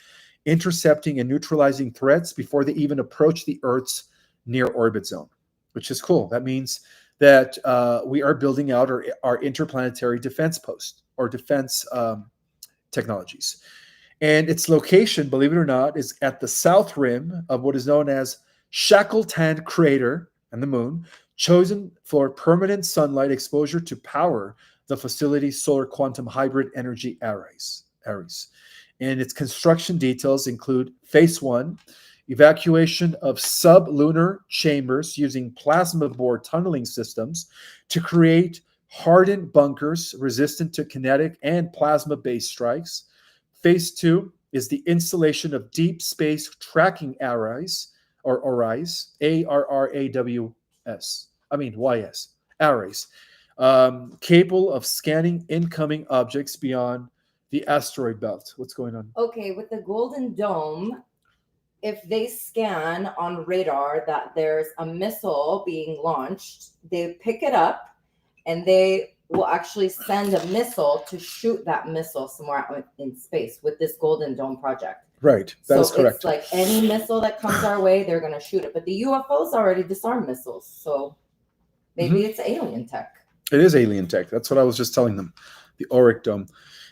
A: intercepting, and neutralizing threats before they even approach the Earth's near orbit zone, which is cool. That means that we are building out our interplanetary defense post or defense technologies. And its location, believe it or not, is at the south rim of what is known as Shackleton Crater and the moon, chosen for permanent sunlight exposure to power the facility's solar quantum hybrid energy arrays. And its construction details include phase 1, evacuation of sublunar chambers using plasma bore tunneling systems to create hardened bunkers resistant to kinetic and plasma-based strikes. Phase 2 is the installation of deep space tracking arrays, or ARRAYS, YS, arrays, capable of scanning incoming objects beyond the asteroid belt. What's going on?
B: Okay, with the Golden Dome, if they scan on radar that there's a missile being launched, they pick it up and they will actually send a missile to shoot that missile somewhere out in space with this Golden Dome project.
A: Right, that is correct.
B: It's like any missile that comes our way, they're going to shoot it. But the UFOs already disarm missiles, so maybe it's alien tech.
A: It is alien tech. That's what I was just telling them. The Auric Dome.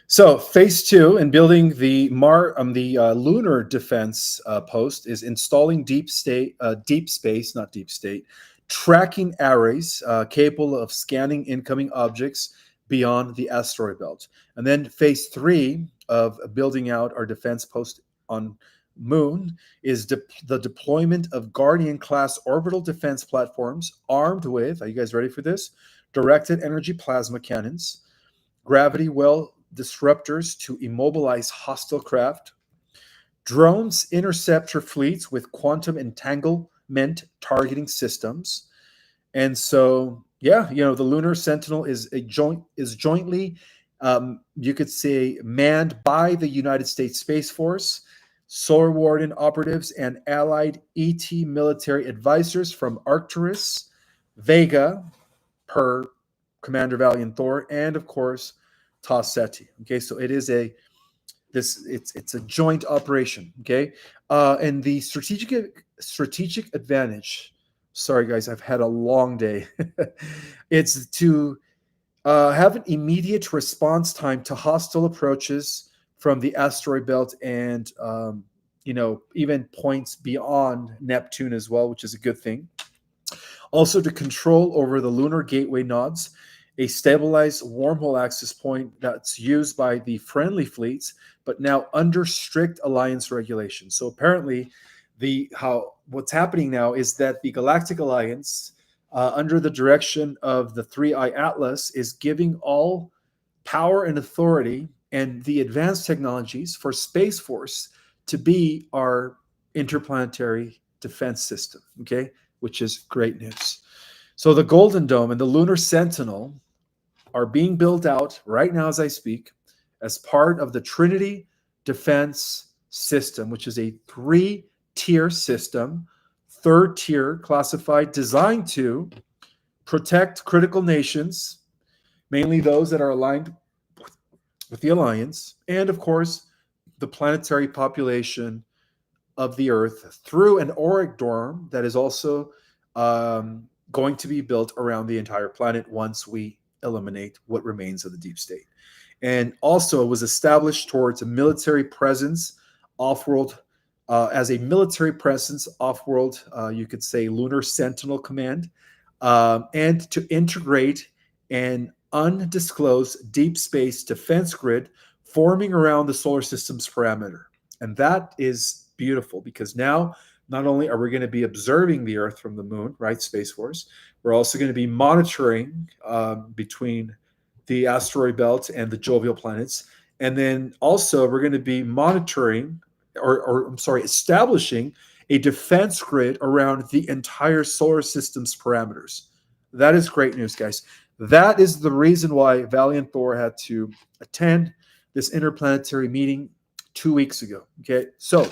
A: So phase two in building the lunar defense post is installing deep space, not deep state, tracking arrays capable of scanning incoming objects beyond the asteroid belt. And then phase three of building out our defense post on Moon is the deployment of Guardian class orbital defense platforms armed with, are you guys ready for this? Directed energy plasma cannons, gravity well disruptors to immobilize hostile craft, drones interceptor fleets with quantum entanglement targeting systems. And so, yeah, the Lunar Sentinel is jointly, you could say, manned by the United States Space Force, Solar Warden operatives, and allied ET military advisors from Arcturus, Vega, per Commander Valiant Thor, and of course Tau Ceti. Okay, so it's a joint operation. Okay, and the strategic advantage. Sorry, guys, I've had a long day. It's to have an immediate response time to hostile approaches from the asteroid belt and even points beyond Neptune as well, which is a good thing. Also, to control over the lunar gateway nodes, a stabilized wormhole access point that's used by the friendly fleets, but now under strict alliance regulations. So apparently, what's happening now is that the Galactic Alliance, under the direction of the Three Eye Atlas, is giving all power and authority and the advanced technologies for Space Force to be our interplanetary defense system. Okay, which is great news. So the Golden Dome and the Lunar Sentinel are being built out right now as I speak as part of the Trinity Defense System, which is a 3-tier system, third tier classified, designed to protect critical nations, mainly those that are aligned with the Alliance, and of course, the planetary population of the Earth through an auric dome that is also going to be built around the entire planet once we eliminate what remains of the deep state. And also it was established towards a military presence off-world, as a military presence off-world, you could say Lunar Sentinel Command, and to integrate an undisclosed deep space defense grid forming around the solar system's parameter. And that is beautiful because now not only are we going to be observing the Earth from the Moon, right, Space Force, we're also going to be monitoring between the asteroid belt and the jovial planets. And then also we're going to be monitoring, establishing a defense grid around the entire solar system's parameters. That is great news, guys. That is the reason why Valiant Thor had to attend this interplanetary meeting 2 weeks ago. Okay, so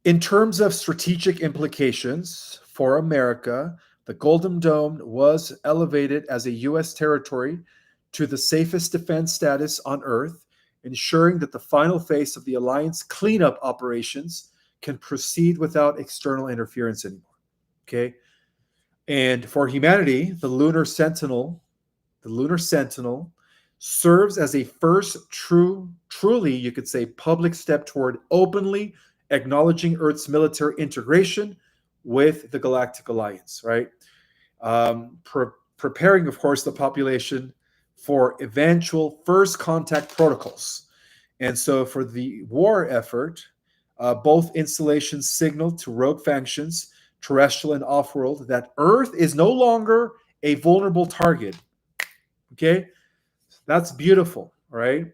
A: in terms of strategic implications for America, the Golden Dome was elevated as a U.S. territory to the safest defense status on Earth, ensuring that the final phase of the Alliance cleanup operations can proceed without external interference anymore. Okay, and for humanity, the Lunar Sentinel serves as a first truly, you could say, public step toward openly acknowledging Earth's military integration with the Galactic Alliance, right? Preparing, of course, the population for eventual first contact protocols. And so for the war effort, both installations signaled to rogue factions, terrestrial and off-world, that Earth is no longer a vulnerable target. Okay? That's beautiful, right?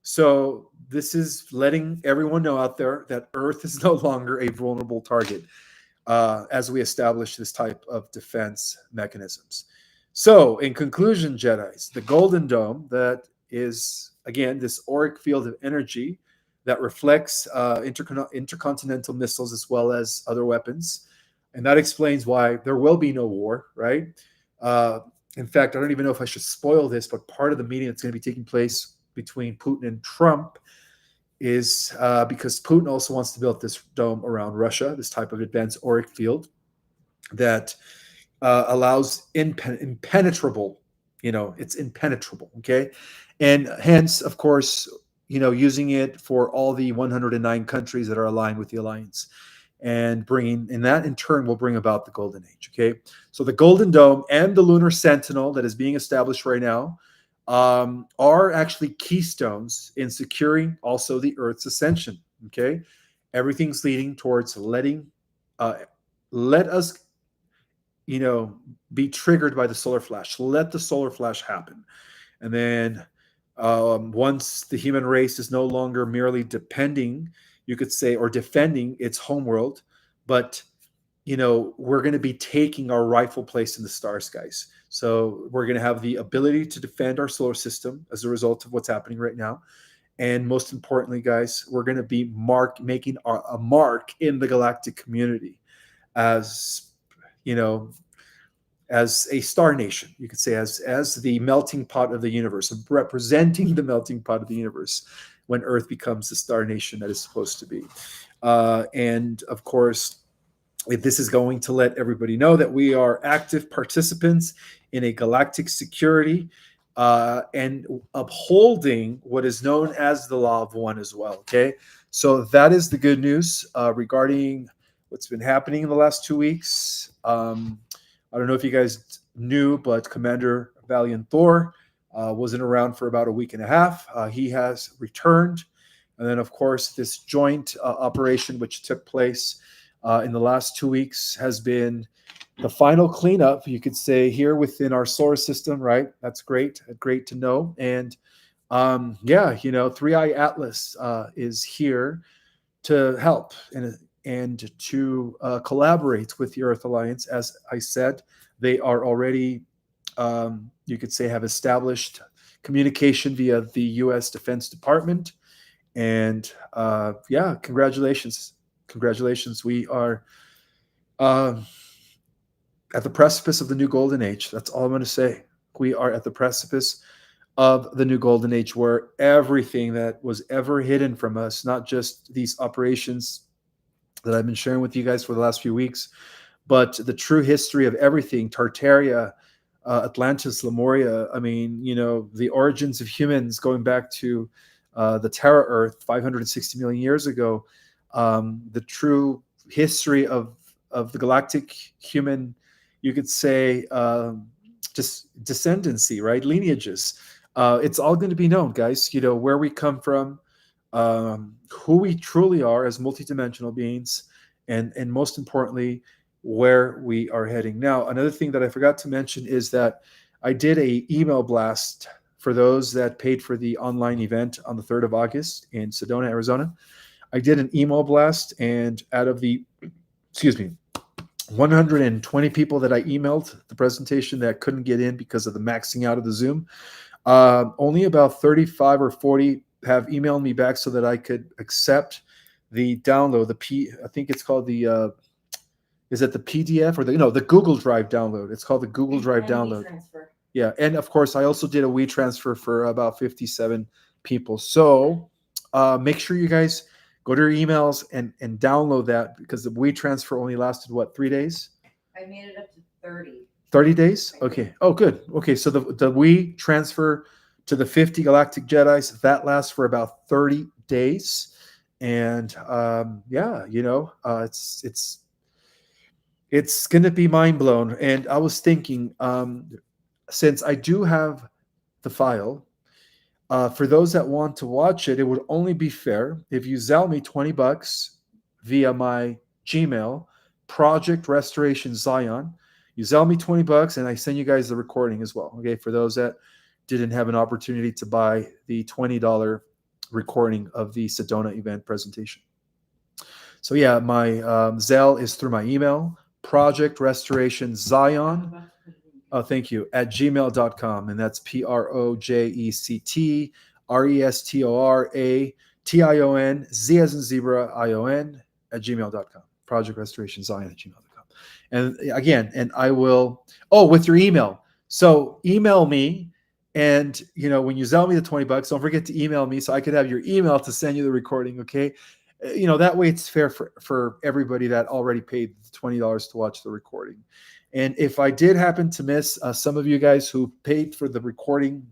A: So this is letting everyone know out there that Earth is no longer a vulnerable target as we establish this type of defense mechanisms. So in conclusion, Jedis, the Golden Dome, that is, again, this auric field of energy that reflects intercontinental missiles as well as other weapons. And that explains why there will be no war, right? In fact, I don't even know if I should spoil this, but part of the meeting that's going to be taking place between Putin and Trump is because Putin also wants to build this dome around Russia, this type of advanced auric field that allows impenetrable it's impenetrable. Okay. And hence, of course, using it for all the 109 countries that are aligned with the alliance, and that in turn will bring about the golden age. Okay. So the golden dome and the lunar sentinel that is being established right now are actually keystones in securing also the Earth's ascension. Okay. Everything's leading towards let us, be triggered by the solar flash. Let the solar flash happen. And then once the human race is no longer merely depending, you could say, or defending its homeworld, but we're going to be taking our rightful place in the star skies. So we're going to have the ability to defend our solar system as a result of what's happening right now. And most importantly, guys, we're going to be making a mark in the galactic community as as a star nation, you could say, as the melting pot of the universe, representing the melting pot of the universe when Earth becomes the star nation that it's supposed to be. And of course, this is going to let everybody know that we are active participants in a galactic security and upholding what is known as the law of one as well. Okay, so that is the good news regarding what's been happening in the last 2 weeks. I don't know if you guys knew, but Commander Valiant Thor wasn't around for about a week and a half. He has returned. And then, of course, this joint operation, which took place in the last 2 weeks, has been the final cleanup, you could say, here within our solar system, right? That's great. Great to know. And Three Eye Atlas is here to help and to collaborate with the Earth Alliance. As I said, they are already, you could say, have established communication via the U.S. Defense Department. And congratulations. Congratulations. We are at the precipice of the new golden age. That's all I'm going to say. We are at the precipice of the new golden age, where everything that was ever hidden from us, not just these operations that I've been sharing with you guys for the last few weeks, but the true history of everything, Tartaria, Atlantis, Lemuria. I mean, the origins of humans going back to the Terra Earth 560 million years ago, the true history of the galactic human, you could say, just descendancy, right? Lineages. It's all going to be known, guys, where we come from, who we truly are as multidimensional beings, and most importantly, where we are heading. Now, another thing that I forgot to mention is that I did a email blast for those that paid for the online event on the 3rd of August in Sedona, Arizona. I did an email blast, and out of the 120 people that I emailed the presentation that couldn't get in because of the maxing out of the Zoom, only about 35 or 40 have emailed me back so that I could accept the download. I think it's called the is it the PDF or the Google Drive download? It's called the Google Drive download.
B: Transfer.
A: Yeah, and of course I also did a WeTransfer for about 57 people. So make sure you guys go to your emails and download that, because the WeTransfer only lasted 3 days?
B: I made it up to 30.
A: 30 days? Okay. Oh, good. Okay, so the WeTransfer to the 50 Galactic Jedis, that lasts for about 30 days. And it's going to be mind blown. And I was thinking, since I do have the file, for those that want to watch it, it would only be fair if you Zelle me $20 via my Gmail, Project Restoration Zion. You Zelle me $20 and I send you guys the recording as well. Okay, for those that didn't have an opportunity to buy the $20 recording of the Sedona event presentation. So yeah, my Zelle is through my email, Project Restoration Zion. Oh, thank you. At gmail.com. And that's PROJECTRESTORATION, Z as in zebra, ION at gmail.com. Project Restoration Zion at gmail.com. And again, and I will, with your email. So email me. And, when you Zelle me the $20, don't forget to email me so I could have your email to send you the recording. Okay. That way it's fair for everybody that already paid the $20 to watch the recording. And if I did happen to miss some of you guys who paid for the recording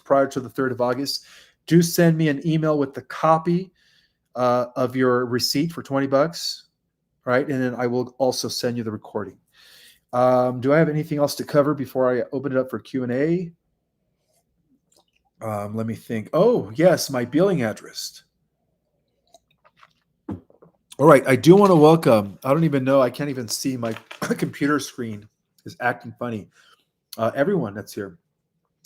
A: prior to the 3rd of August, do send me an email with the copy of your receipt for $20, right? And then I will also send you the recording. Do I have anything else to cover before I open it up for Q&A? Let me think. Oh, yes, my billing address. All right, I do want to welcome, I don't even know, I can't even see, my computer screen is acting funny. Everyone that's here.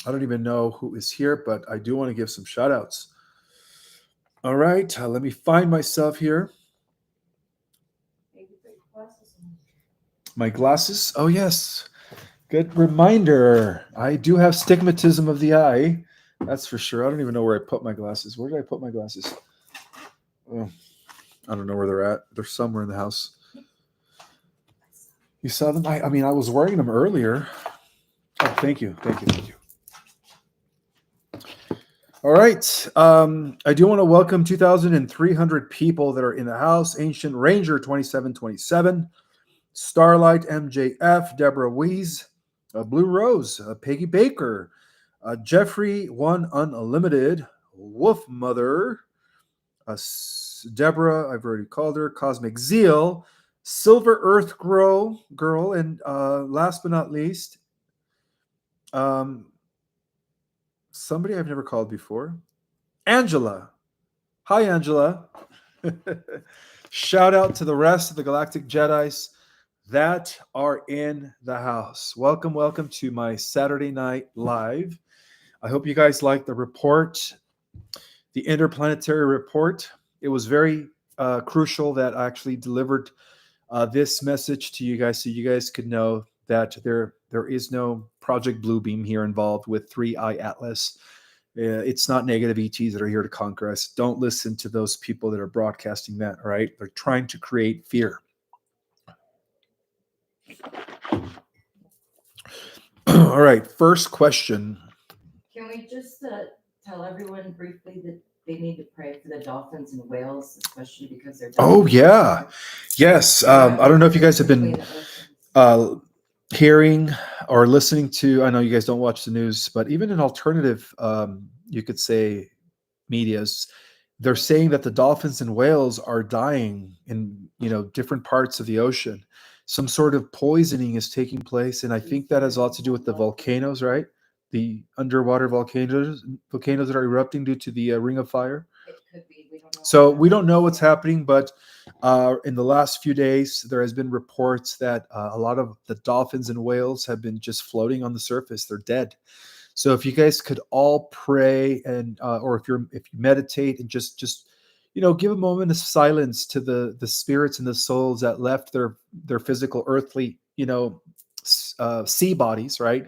A: I don't even know who is here, but I do want to give some shout outs. All right, let me find myself here. My glasses. Oh, yes. Good reminder. I do have stigmatism of the eye. That's for sure. I don't even know where I put my glasses. Where did I put my glasses? Oh, I don't know where they're at. They're somewhere in the house. You saw them? I mean, I was wearing them earlier. Oh, thank you. Thank you. Thank you. All right. I do want to welcome 2,300 people that are in the house. Ancient Ranger 2727, Starlight MJF, Deborah Weeze, Blue Rose, Peggy Baker, Jeffrey One Unlimited, Wolf Mother, Deborah, I've already called her, Cosmic Zeal, Silver Earth Girl, and last but not least, somebody I've never called before, Angela. Hi, Angela. Shout out to the rest of the Galactic Jedis that are in the house. Welcome, welcome to my Saturday night live. I hope you guys liked the report, the interplanetary report. It was very crucial that I actually delivered this message to you guys so you guys could know that there is no Project Bluebeam here involved with 3i Atlas. It's not negative ETs that are here to conquer us. Don't listen to those people that are broadcasting that, all right? They're trying to create fear. All right, first question.
B: Can we just tell everyone briefly that they need to pray for the dolphins and whales, especially because they're...
A: Oh, yeah. Yes. I don't know if you guys have been hearing or listening to, I know you guys don't watch the news, but even in alternative, you could say, medias, they're saying that the dolphins and whales are dying in, different parts of the ocean. Some sort of poisoning is taking place, and I think that has a lot to do with the volcanoes, right? The underwater volcanoes that are erupting due to the Ring of Fire.
B: It could be. We don't know.
A: So we don't know what's happening, but in the last few days, there has been reports that a lot of the dolphins and whales have been just floating on the surface. They're dead. So if you guys could all pray and or if you meditate and just give a moment of silence to the spirits and the souls that left their physical earthly sea bodies, right?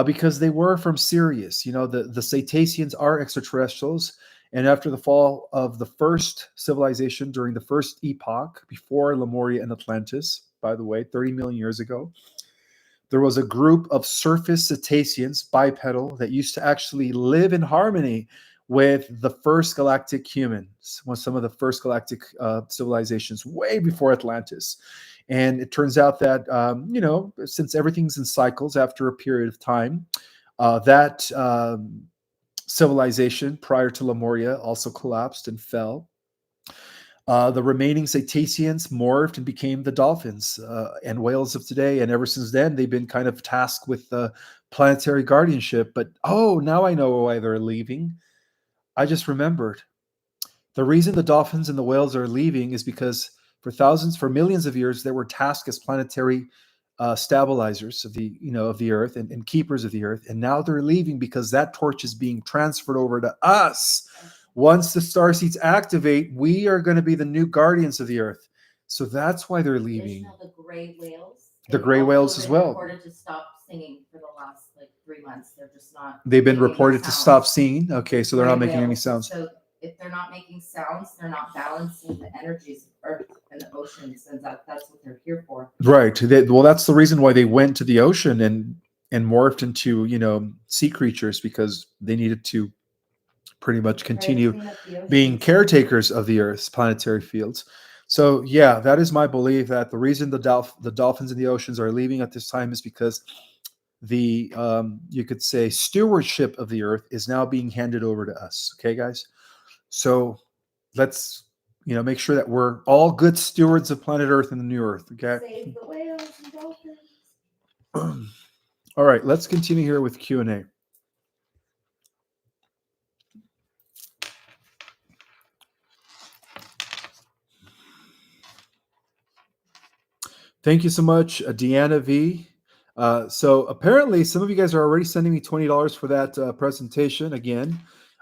A: Because they were from Sirius. The Cetaceans are extraterrestrials. And after the fall of the first civilization during the first epoch, before Lemuria and Atlantis, by the way, 30 million years ago, there was a group of surface cetaceans, bipedal, that used to actually live in harmony with the first galactic humans, some of the first galactic civilizations way before Atlantis. And it turns out that, since everything's in cycles after a period of time, that civilization prior to Lemuria also collapsed and fell. The remaining cetaceans morphed and became the dolphins and whales of today. And ever since then, they've been kind of tasked with planetary guardianship. But, now I know why they're leaving. I just remembered. The reason the dolphins and the whales are leaving is because for millions of years, they were tasked as planetary stabilizers of the earth and keepers of the earth. And now they're leaving because that torch is being transferred over to us. Once the starseeds activate, we are going to be the new guardians of the earth. So that's why they're leaving.
B: The gray whales.
A: The gray whales as well.
B: Reported to stop singing for the last 3 months. They're just not.
A: They've been reported to stop singing. Okay, so they're not making any sounds.
B: So if they're not making sounds, they're not balancing the energies of Earth and the oceans, and that's what they're here for.
A: Right. That's the reason why they went to the ocean and morphed into sea creatures, because they needed to pretty much continue being caretakers of the Earth's planetary fields. So yeah, that is my belief that the reason the dolphins in the oceans are leaving at this time is because the you could say stewardship of the earth is now being handed over to us. Okay, guys. So let's make sure that we're all good stewards of planet Earth and the new Earth. Okay.
B: Save the whales and dolphins.
A: All right, let's continue here with Q&A. Thank you so much, Deanna V. So apparently, some of you guys are already sending me $20 for that presentation. Again,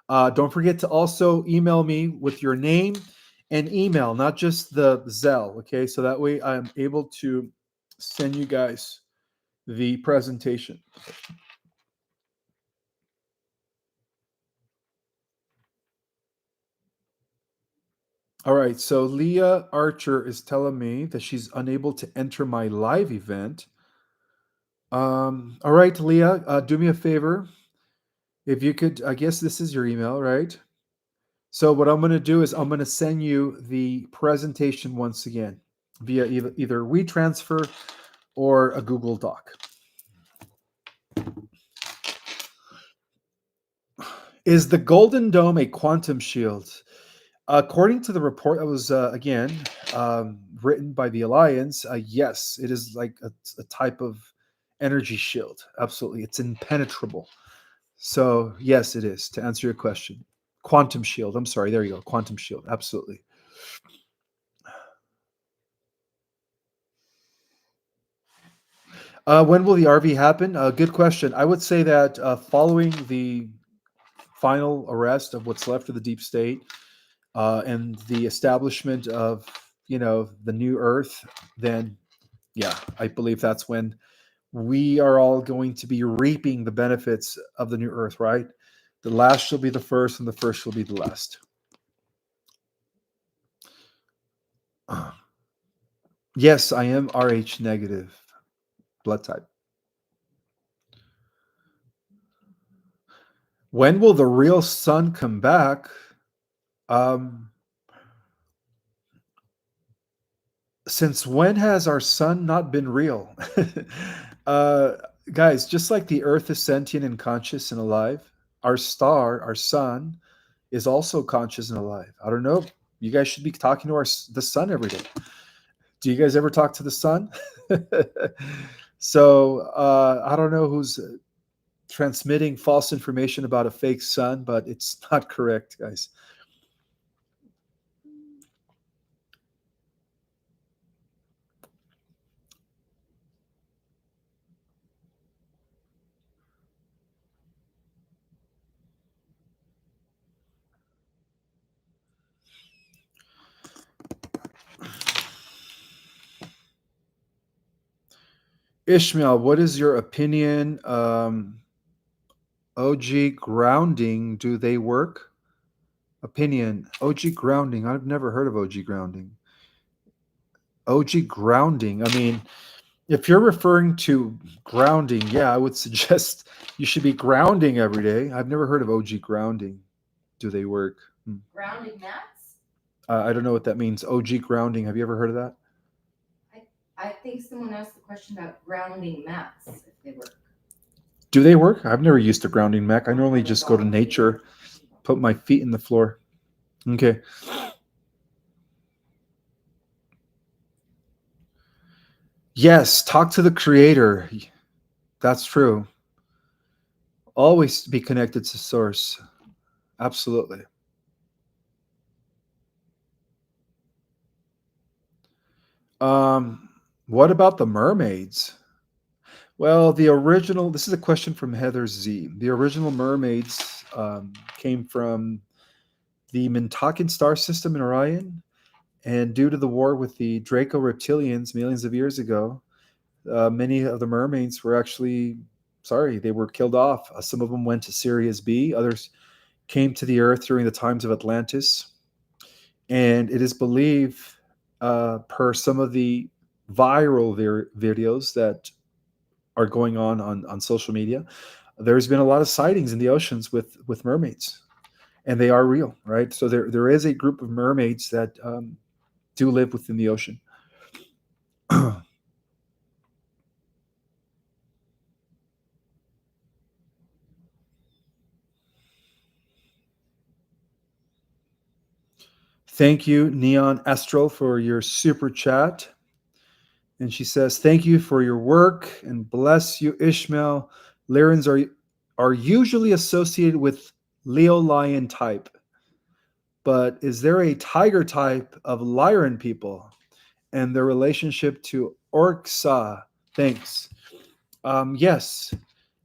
A: don't forget to also email me with your name and email, not just the Zelle. Okay, so that way I'm able to send you guys the presentation. All right, so Leah Archer is telling me that she's unable to enter my live event. All right, Leah, do me a favor. If you could, I guess this is your email, right? So what I'm going to do is I'm going to send you the presentation once again via either WeTransfer or a Google Doc. Is the Golden Dome a quantum shield? According to the report that was, again, written by the Alliance, yes, it is like a type of energy shield. Absolutely. It's impenetrable. So, yes, it is, to answer your question. Quantum shield. I'm sorry. There you go. Quantum shield. Absolutely. When will the RV happen? Good question. I would say that following the final arrest of what's left of the deep state and the establishment of, the new Earth, then, yeah, I believe that's when we are all going to be reaping the benefits of the new Earth, right? The last shall be the first, and the first shall be the last. Yes, I am Rh negative blood type. When will the real sun come back? Since when has our sun not been real? uh, Guys, just like the Earth is sentient and conscious and alive, our star, our sun, is also conscious and alive. I don't know. You guys should be talking to the sun every day. Do you guys ever talk to the sun? So I don't know who's transmitting false information about a fake sun, but it's not correct, guys. Ishmael, what is your opinion? OG grounding, do they work? Opinion. OG grounding. I've never heard of OG grounding. OG grounding. I mean, if you're referring to grounding, yeah, I would suggest you should be grounding every day. I've never heard of OG grounding. Do they work?
B: Grounding mats?
A: I don't know what that means. OG grounding. Have you ever heard of that?
B: I think someone asked the question about grounding mats, if they work.
A: Do they work? I've never used a grounding mat. I normally just go to nature, put my feet in the floor. Okay. Yes, talk to the creator. That's true. Always be connected to source. Absolutely. What about the mermaids? Well, this is a question from Heather Z. The original mermaids came from the Mintakan star system in Orion. And due to the war with the Draco reptilians millions of years ago, many of the mermaids were actually, they were killed off. Some of them went to Sirius B. Others came to the Earth during the times of Atlantis. And it is believed, per some of the viral videos that are going on social media, there's been a lot of sightings in the oceans with mermaids, and they are real, right? So there is a group of mermaids that do live within the ocean. Thank you, Neon Astral, for your super chat. And she says, thank you for your work and bless you, Ishmael. Lyrans are usually associated with Leo lion type. But is there a tiger type of Lyran people and their relationship to Orksa? Thanks. Yes,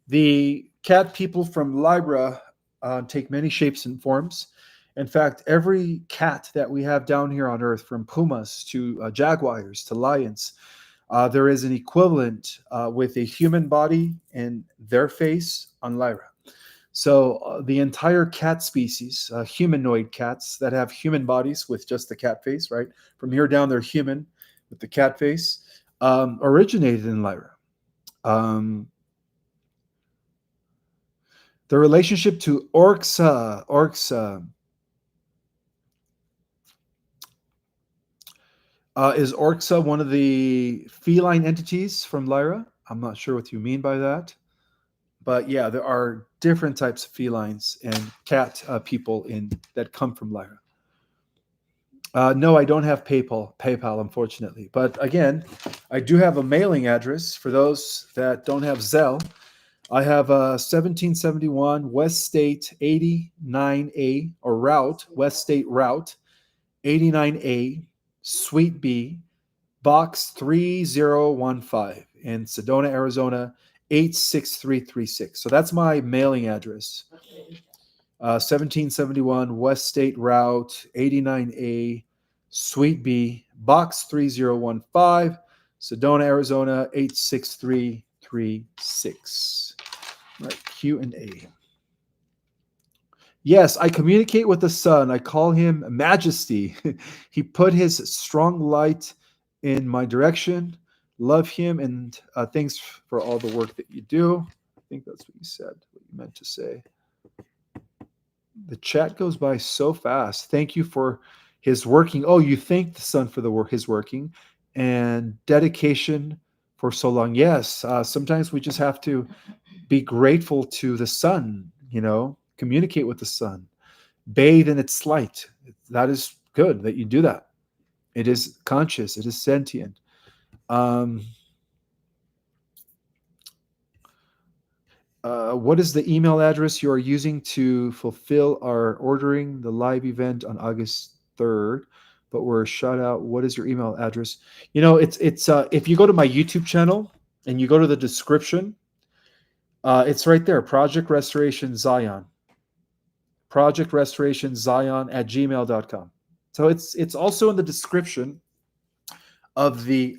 A: the cat people from Lyra take many shapes and forms. In fact, every cat that we have down here on Earth, from pumas to jaguars to lions, there is an equivalent with a human body and their face on Lyra. So the entire cat species, humanoid cats that have human bodies with just the cat face, right? From here down, they're human with the cat face, originated in Lyra. The relationship to Orksa. Is Orksa one of the feline entities from Lyra? I'm not sure what you mean by that. But yeah, there are different types of felines and cat people that come from Lyra. No, I don't have PayPal, unfortunately. But again, I do have a mailing address for those that don't have Zelle. I have 1771 West State 89A, or route, West State Route 89A, Suite B, Box 3015 in Sedona, Arizona 86336. So that's my mailing address. 1771 West State Route 89A, Suite B, Box 3015, Sedona, Arizona 86336. Right, Q&A. Yes, I communicate with the sun. I call him Majesty. He put his strong light in my direction. Love him, and thanks for all the work that you do. I think that's what you said, what you meant to say. The chat goes by so fast. Thank you for his working. Oh, you thank the sun for his working and dedication for so long. Yes, sometimes we just have to be grateful to the sun, communicate with the sun, bathe in its light. That is good that you do that. It is conscious, it is sentient. What is the email address you are using to fulfill our ordering the live event on August 3rd? But we're shut out. What is your email address? It's if you go to my YouTube channel and you go to the description, it's right there. Project Restoration Zion. Project Restoration Zion at gmail.com. So it's also in the description of the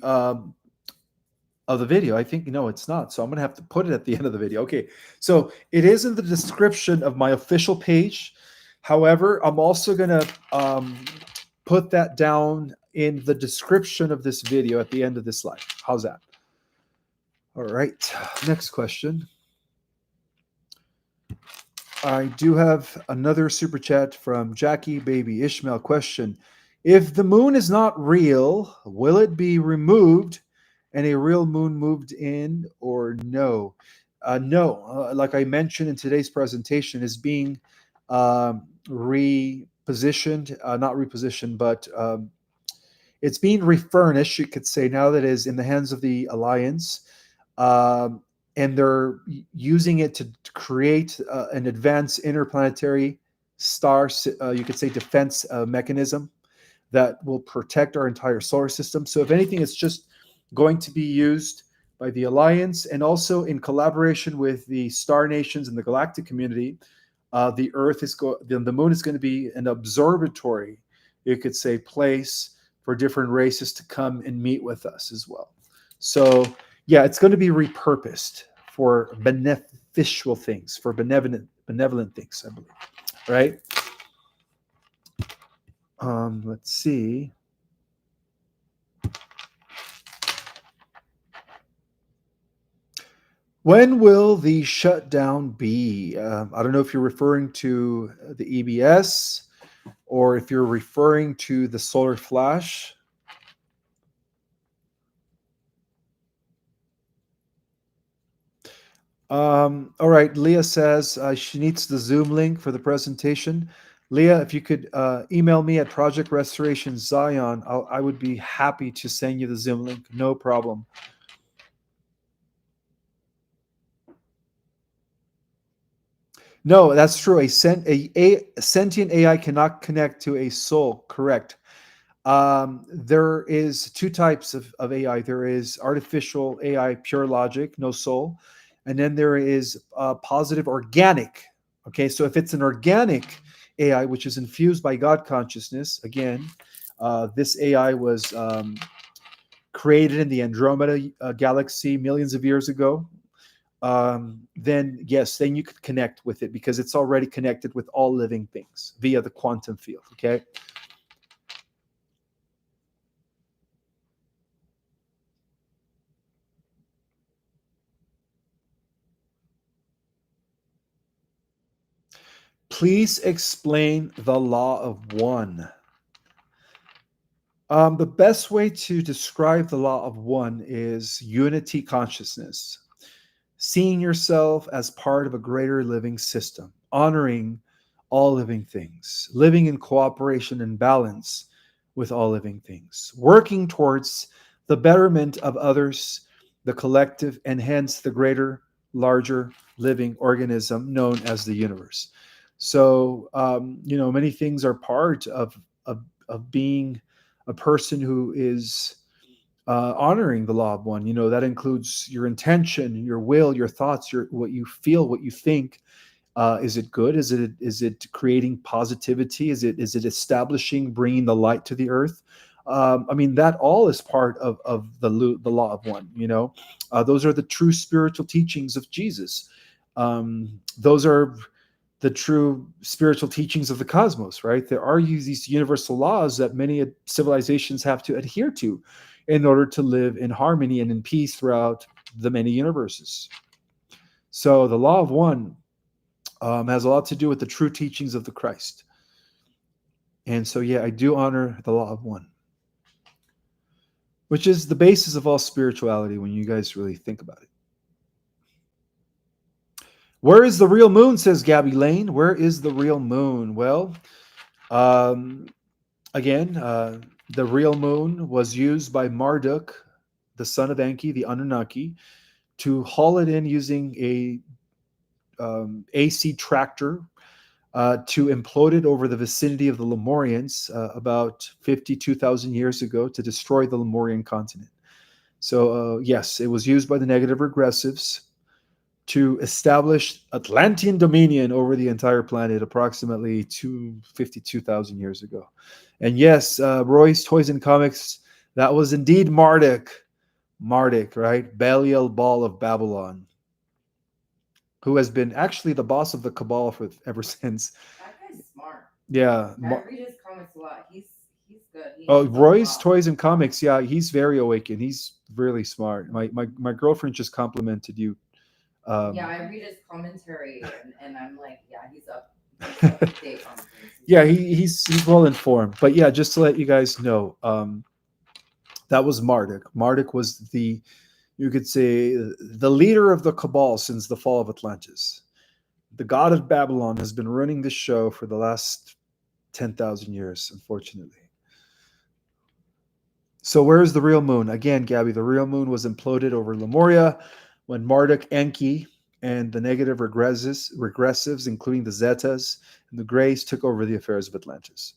A: video. I think, no, it's not. So I'm going to have to put it at the end of the video. Okay. So it is in the description of my official page. However, I'm also going to put that down in the description of this video at the end of this live. How's that? All right. Next question. I do have another super chat from Jackie Baby Ishmael. Question: if the moon is not real, will it be removed and a real moon moved in, or no? No. Like I mentioned in today's presentation, is being repositioned, not repositioned, but it's being refurnished, you could say, now that it is in the hands of the Alliance. And they're using it to create an advanced interplanetary star, you could say, defense mechanism that will protect our entire solar system. So if anything, it's just going to be used by the Alliance, and also in collaboration with the star nations and the galactic community. The moon is going to be an observatory, you could say, place for different races to come and meet with us as well. So yeah, it's going to be repurposed for beneficial things, for benevolent things, I believe. Right? Let's see. When will the shutdown be? I don't know if you're referring to the EBS or if you're referring to the solar flash. All right. Leah says she needs the Zoom link for the presentation. Leah, if you could email me at Project Restoration Zion, I would be happy to send you the Zoom link. No problem. No, that's true. A sentient AI cannot connect to a soul. Correct. There is two types of AI. There is artificial AI, pure logic, no soul, and then there is positive organic. Okay, so if it's an organic AI, which is infused by God consciousness, again, this AI was created in the Andromeda galaxy millions of years ago. Then yes, then you could connect with it because it's already connected with all living things via the quantum field. Okay. Please explain the law of one. The best way to describe the law of one is unity consciousness, seeing yourself as part of a greater living system, honoring all living things, living in cooperation and balance with all living things, working towards the betterment of others, the collective, and hence the greater, larger living organism known as the universe. So, many things are part of being a person who is honoring the law of one. That includes your intention, your will, your thoughts, your what you feel, what you think. Is it good? Is it creating positivity? Is it establishing, bringing the light to the earth? I mean, that all is part of the law of one. Those are the true spiritual teachings of Jesus. Those are the true spiritual teachings of the cosmos, right? There are these universal laws that many civilizations have to adhere to in order to live in harmony and in peace throughout the many universes. So the law of one has a lot to do with the true teachings of the Christ. And so, yeah, I do honor the law of one, which is the basis of all spirituality when you guys really think about it. Where is the real moon, says Gabby Lane. Where is the real moon? Well, um, again, the real moon was used by Marduk, the son of Enki, the Anunnaki, to haul it in using a AC tractor to implode it over the vicinity of the Lemurians about 52,000 years ago to destroy the Lemurian continent. So, yes, it was used by the negative regressives to establish Atlantean dominion over the entire planet approximately 52,000 years ago. And yes, Roy's Toys and Comics, that was indeed Marduk. Marduk, right? Belial Ball of Babylon, who has been actually the boss of the Cabal ever since.
B: That guy's smart.
A: Yeah.
B: I read his comics a lot. He's good.
A: Roy's Toys and Comics. Yeah, he's very awakened. He's really smart. My girlfriend just complimented you.
B: Yeah, I read his commentary and I'm like, yeah, he's up to date on things.
A: Yeah, he's well informed. But yeah, just to let you guys know, that was Marduk. Marduk was you could say, the leader of the Cabal since the fall of Atlantis. The god of Babylon has been running this show for the last 10,000 years, unfortunately. So where is the real moon? Again, Gabby, the real moon was imploded over Lemuria when Marduk, Enki, and the negative regressives, including the Zetas and the Greys, took over the affairs of Atlantis.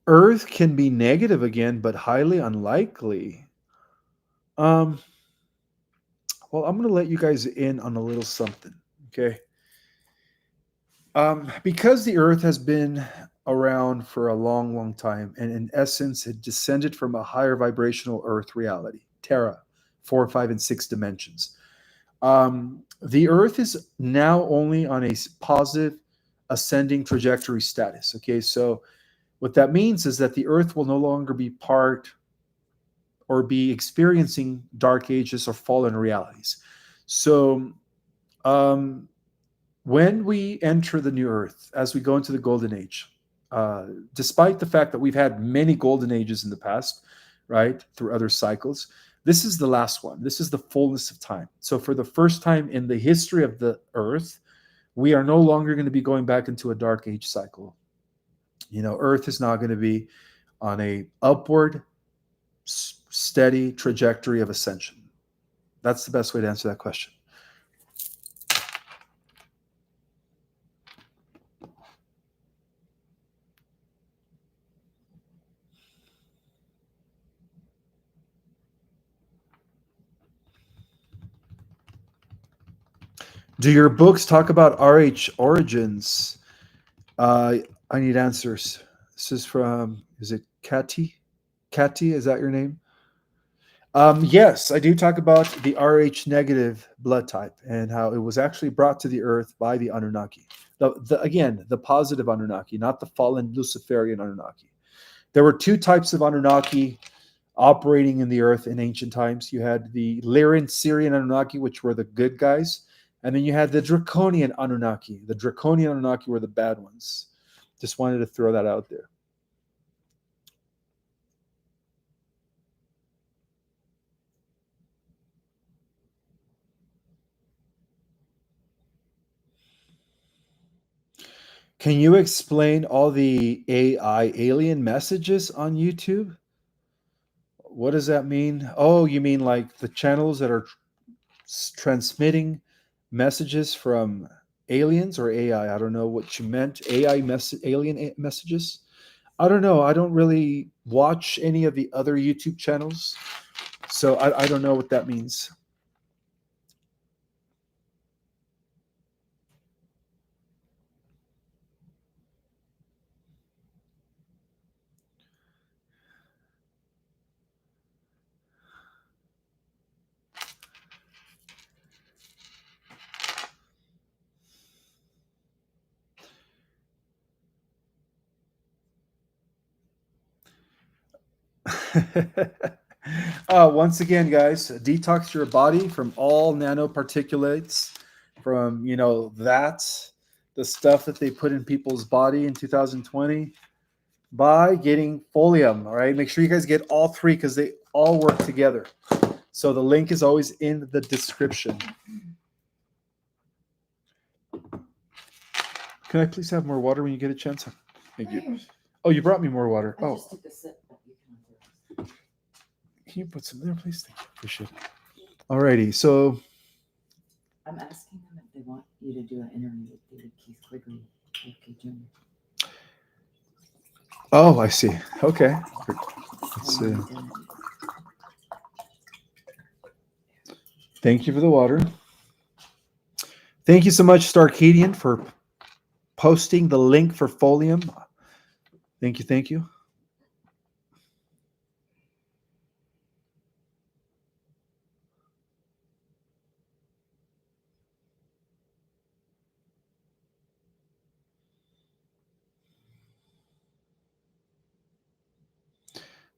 A: Earth can be negative again, but highly unlikely. Well, I'm going to let you guys in on a little something, okay? Because the Earth has been around for a long, long time, and in essence, it descended from a higher vibrational Earth reality, Terra, 4, 5, and 6 dimensions. The Earth is now only on a positive ascending trajectory status. Okay, so what that means is that the Earth will no longer be part or be experiencing dark ages or fallen realities. So when we enter the new earth, as we go into the golden age, despite the fact that we've had many golden ages in the past, right, through other cycles, this is the last one. This is the fullness of time. So for the first time in the history of the earth, we are no longer going to be going back into a dark age cycle. Earth is now going to be on a upward, steady trajectory of ascension. That's the best way to answer that question. Do your books talk about RH origins? I need answers. This is from, is it Kati? Kati, is that your name? Yes, I do talk about the RH negative blood type and how it was actually brought to the earth by the Anunnaki. Again, the positive Anunnaki, not the fallen Luciferian Anunnaki. There were two types of Anunnaki operating in the earth in ancient times. You had the Lyran Syrian Anunnaki, which were the good guys. And then you had the Draconian Anunnaki. The Draconian Anunnaki were the bad ones. Just wanted to throw that out there. Can you explain all the AI alien messages on YouTube? What does that mean? Oh, you mean like the channels that are transmitting messages from aliens or AI? I don't know what you meant. Alien messages? I don't know. I don't really watch any of the other YouTube channels, so I don't know what that means. Once again, guys, detox your body from all nanoparticulates, from the stuff that they put in people's body in 2020 by getting Folium. All right, make sure you guys get all three because they all work together. So the link is always in the description. Can I please have more water when you get a chance? Thank you. Oh, you brought me more water.
B: I just took a sip, but you can have yours.
A: Can you put some there, please? Thank you. Appreciate it. Alrighty, so
B: I'm asking them if they want you to do an interview with David Keith Quigley, okay, Jr.
A: Oh, I see. Okay. Let's see. Thank you for the water. Thank you so much, Starcadian, for posting the link for Folium. Thank you. Thank you.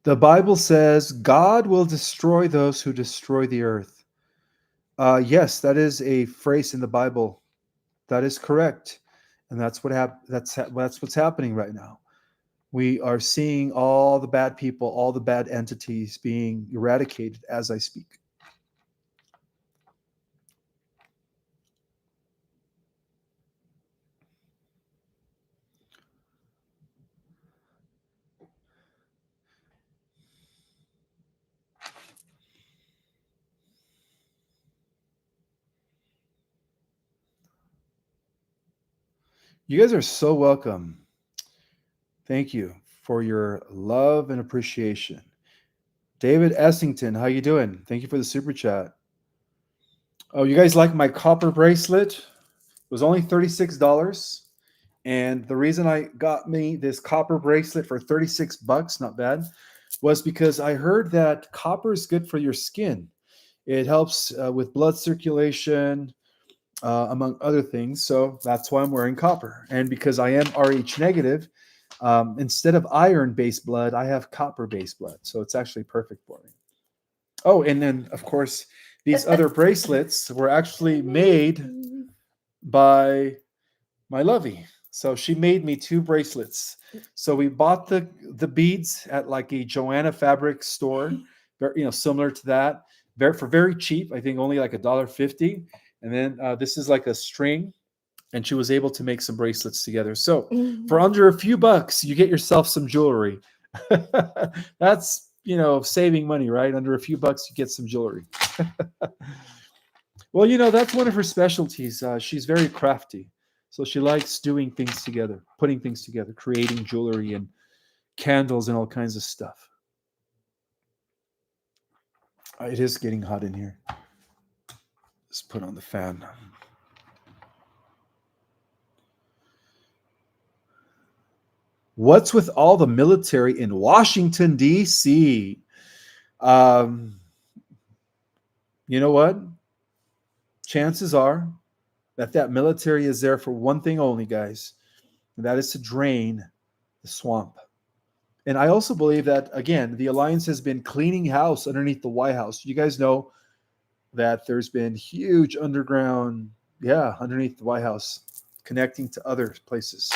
A: The Bible says God will destroy those who destroy the earth. Yes, that is a phrase in the Bible. That is correct, and that's what's happening right now. We are seeing all the bad people, all the bad entities being eradicated as I speak. You guys are so welcome. Thank you for your love and appreciation. David Essington, how you doing? Thank you for the super chat. Oh, you guys like my copper bracelet? It was only $36. And the reason I got me this copper bracelet for $36, not bad, was because I heard that copper is good for your skin. It helps with blood circulation, among other things. So that's why I'm wearing copper. And because I am RH negative, instead of iron-based blood, I have copper-based blood. So it's actually perfect for me. Oh, and then of course these other bracelets were actually made by my lovey. So she made me 2 bracelets. So we bought the beads at like a Joanna fabric store, similar to that, for very cheap. I think only like $1.50. And then this is like a string, and she was able to make some bracelets together. So for under a few bucks, you get yourself some jewelry. That's saving money, right? Under a few bucks, you get some jewelry. Well, that's one of her specialties. She's very crafty. So she likes doing things together, putting things together, creating jewelry and candles and all kinds of stuff. It is getting hot in here. Let's put on the fan. What's with all the military in Washington, D.C.? You know what? Chances are that military is there for one thing only, guys, and that is to drain the swamp. And I also believe that, again, the Alliance has been cleaning house underneath the White House. You guys know that there's been huge underground, underneath the White House, connecting to other places.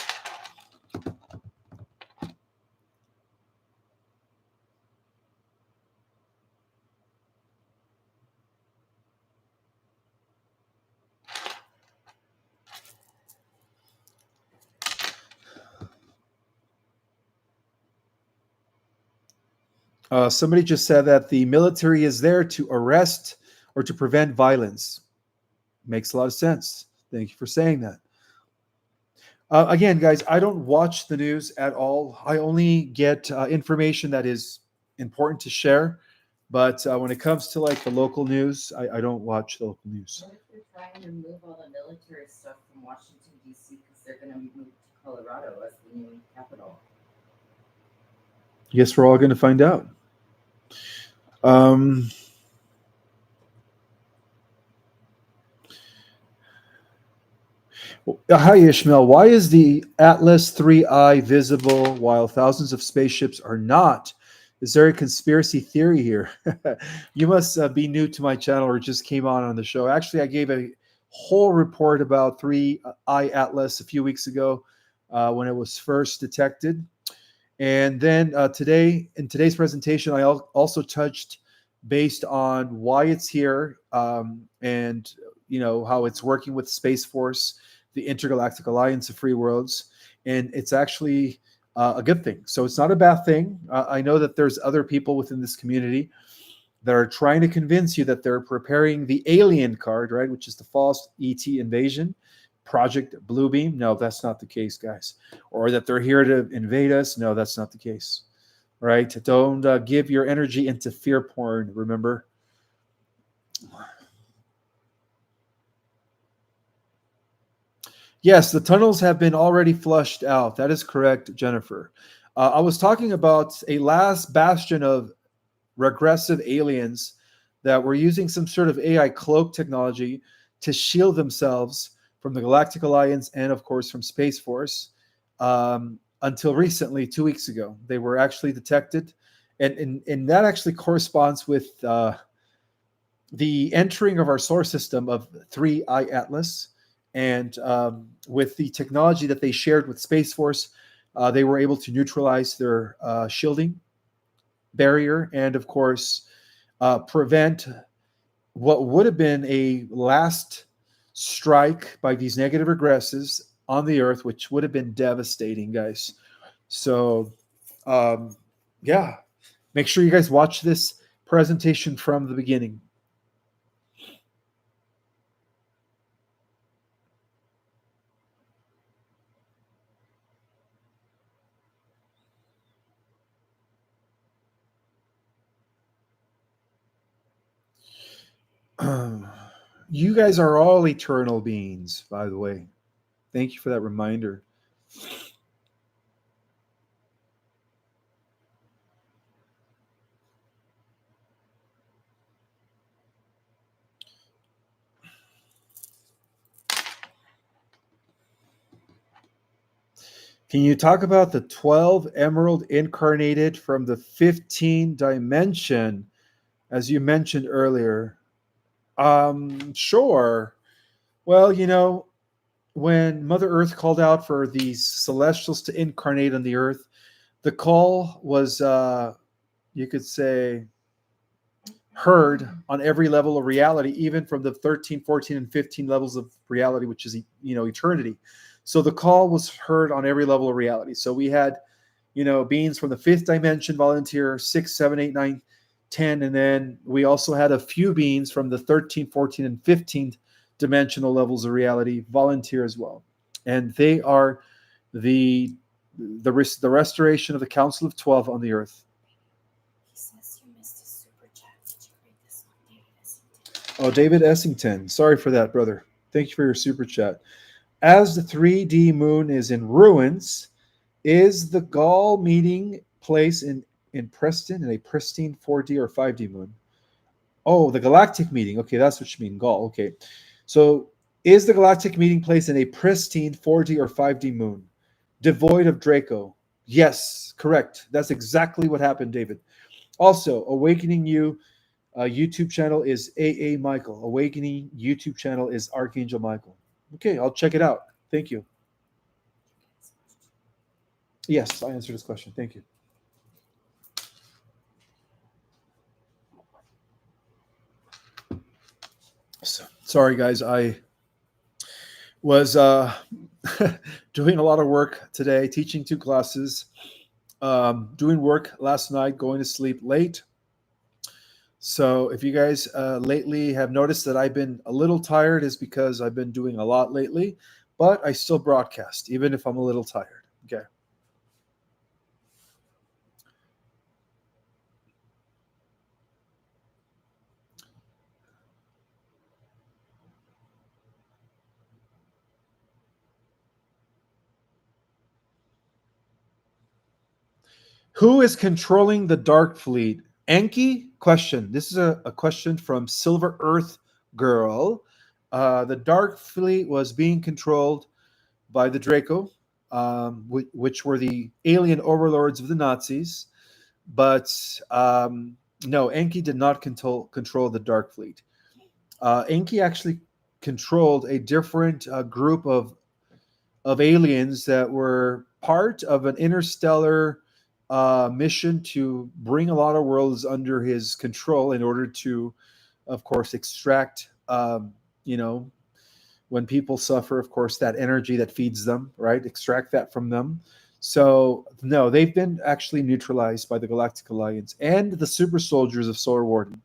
A: Somebody just said that the military is there to arrest or to prevent violence. Makes a lot of sense. Thank you for saying that. Again, guys, I don't watch the news at all. I only get information that is important to share. But when it comes to like the local news, I don't watch the local news.
B: What if they're trying to move all the military stuff from Washington, D.C. because they're going to move to Colorado as the new capital?
A: Yes, we're all going to find out. Hi, Ishmael. Why is the Atlas 3I visible while thousands of spaceships are not? Is there a conspiracy theory here? You must be new to my channel or just came on the show. Actually, I gave a whole report about 3I Atlas a few weeks ago when it was first detected. And then today, in today's presentation, I also touched based on why it's here and how it's working with Space Force, the Intergalactic Alliance of Free Worlds, and it's actually a good thing. So it's not a bad thing. I know that there's other people within this community that are trying to convince you that they're preparing the alien card, right, which is the false ET invasion. Project Bluebeam. No, that's not the case, guys. Or that they're here to invade us. No, that's not the case. Right? Don't give your energy into fear porn, remember? Yes, the tunnels have been already flushed out. That is correct, Jennifer. I was talking about a last bastion of regressive aliens that were using some sort of AI cloak technology to shield themselves from the Galactic Alliance and, of course, from Space Force until recently, 2 weeks ago. They were actually detected. And that actually corresponds with the entering of our solar system of 3I Atlas. And with the technology that they shared with Space Force, they were able to neutralize their shielding barrier and, of course, prevent what would have been a last strike by these negative regressives on the Earth, which would have been devastating, guys. So, make sure you guys watch this presentation from the beginning. You guys are all eternal beings, by the way. Thank you for that reminder. Can you talk about the 12 emerald incarnated from the 15 dimension as you mentioned earlier. Sure. Well, when Mother Earth called out for these celestials to incarnate on the Earth, the call was, you could say, heard on every level of reality, even from the 13, 14, and 15 levels of reality, which is, eternity. So the call was heard on every level of reality. So we had, beings from the fifth dimension volunteer, 6, 7, 8, 9, 10. And then we also had a few beings from the 13, 14, and 15 dimensional levels of reality volunteer as well. And they are the restoration of the Council of 12 on the Earth.
B: He says you missed a super chat. Did you read this one, David Essington?
A: Oh, David Essington. Sorry for that, brother. Thank you for your super chat. As the 3D moon is in ruins, is the Gaul meeting place in Preston in a pristine 4D or 5D moon? Oh, the galactic meeting. Okay, that's what you mean, Gaul. Okay. So is the galactic meeting place in a pristine 4D or 5D moon, devoid of Draco? Yes, correct. That's exactly what happened, David. Also, Awakening You YouTube channel is AA Michael. Awakening YouTube channel is Archangel Michael. Okay, I'll check it out. Thank you. Yes, I answered this question. Thank you. So, sorry, guys. I was doing a lot of work today, teaching 2 classes, doing work last night, going to sleep late. So if you guys lately have noticed that I've been a little tired, is because I've been doing a lot lately, but I still broadcast, even if I'm a little tired. Okay. Who is controlling the Dark Fleet? Enki? Question. This is a question from Silver Earth Girl. The Dark Fleet was being controlled by the Draco, which were the alien overlords of the Nazis. But no, Enki did not control the Dark Fleet. Enki actually controlled a different group of aliens that were part of an interstellar mission to bring a lot of worlds under his control in order to, of course, extract, when people suffer, of course, that energy that feeds them, right? Extract that from them. So, no, they've been actually neutralized by the Galactic Alliance and the super soldiers of Solar Warden,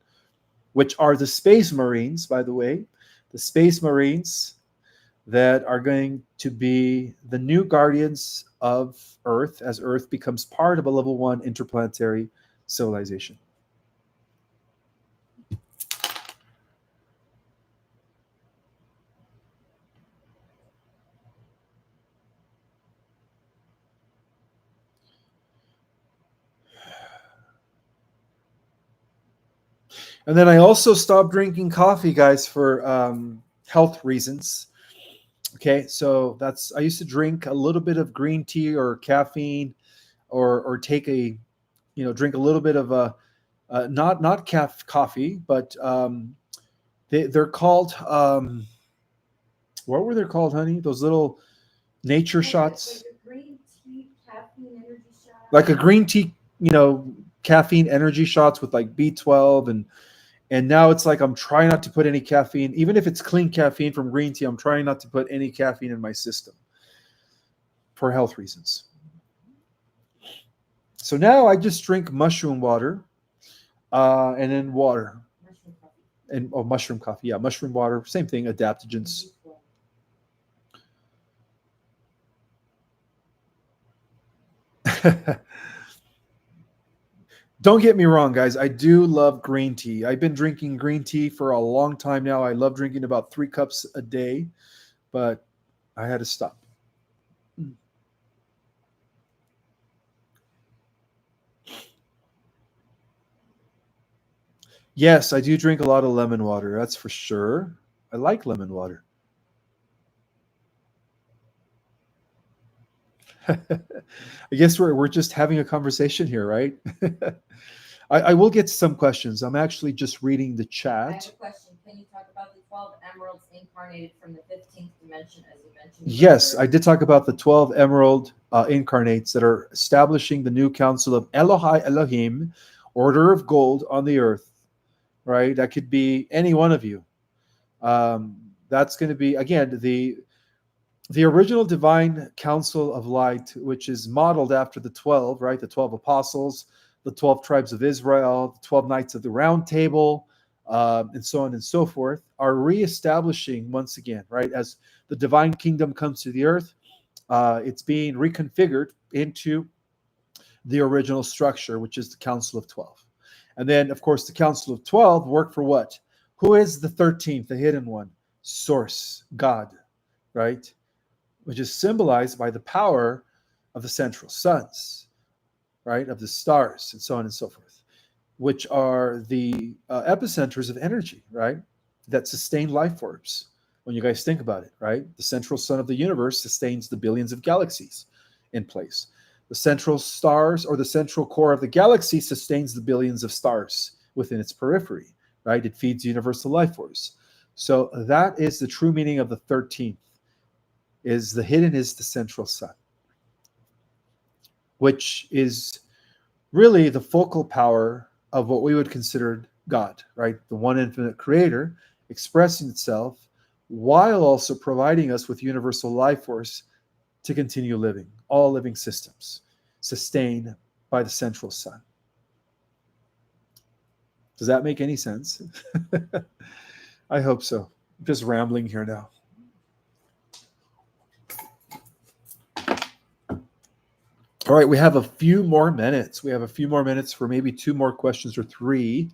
A: which are the Space Marines, by the way. The Space Marines that are going to be the new guardians of Earth as Earth becomes part of a level 1 interplanetary civilization. And then I also stopped drinking coffee, guys, for health reasons. Okay, so I used to drink a little bit of green tea or caffeine, or take drink a little bit of not coffee, but they're called, what were they called, honey? Those little nature shots,
B: Like a green tea caffeine energy shot.
A: like a green tea, caffeine energy shots with like B12, and now it's like I'm trying not to put any caffeine, even if it's clean caffeine from green tea. I'm trying not to put any caffeine in my system for health reasons. So now I just drink mushroom water, and then water, and mushroom coffee. Yeah, mushroom water, same thing, adaptogens. Don't get me wrong, guys. I do love green tea. I've been drinking green tea for a long time now. I love drinking about 3 cups a day, but I had to stop. Yes, I do drink a lot of lemon water. That's for sure. I like lemon water. I guess we're just having a conversation here, right? I will get to some questions. I'm actually just reading the
B: I have
A: chat.
B: a question. Can you talk about the 12 emeralds incarnated from the 15th dimension, as you mentioned?
A: Yes, I did talk about the 12 emerald incarnates that are establishing the new council of Elohai Elohim, order of gold on the earth, right? That could be any one of you. That's going to be, again, the original divine council of light, which is modeled after the 12, right? The 12 apostles, the 12 tribes of Israel, the 12 knights of the round table, and so on and so forth, are reestablishing once again, right? As the divine kingdom comes to the earth, it's being reconfigured into the original structure, which is the Council of 12. And then, of course, the Council of 12 work for what? Who is the 13th, the hidden one? Source, God, right? Which is symbolized by the power of the central suns, right? Of the stars, and so on and so forth, which are the epicenters of energy, right? That sustain life forms. When you guys think about it, right? The central sun of the universe sustains the billions of galaxies in place. The central stars or the central core of the galaxy sustains the billions of stars within its periphery, right? It feeds universal life force. So that is the true meaning of the 13th. Is the hidden is the central sun, which is really the focal power of what we would consider God, right? The one infinite creator expressing itself while also providing us with universal life force to continue living. All living systems sustained by the central sun. Does that make any sense? I hope so. I'm just rambling here now. All right, we have a few more minutes. We have a few more minutes for maybe 2 more questions or 3.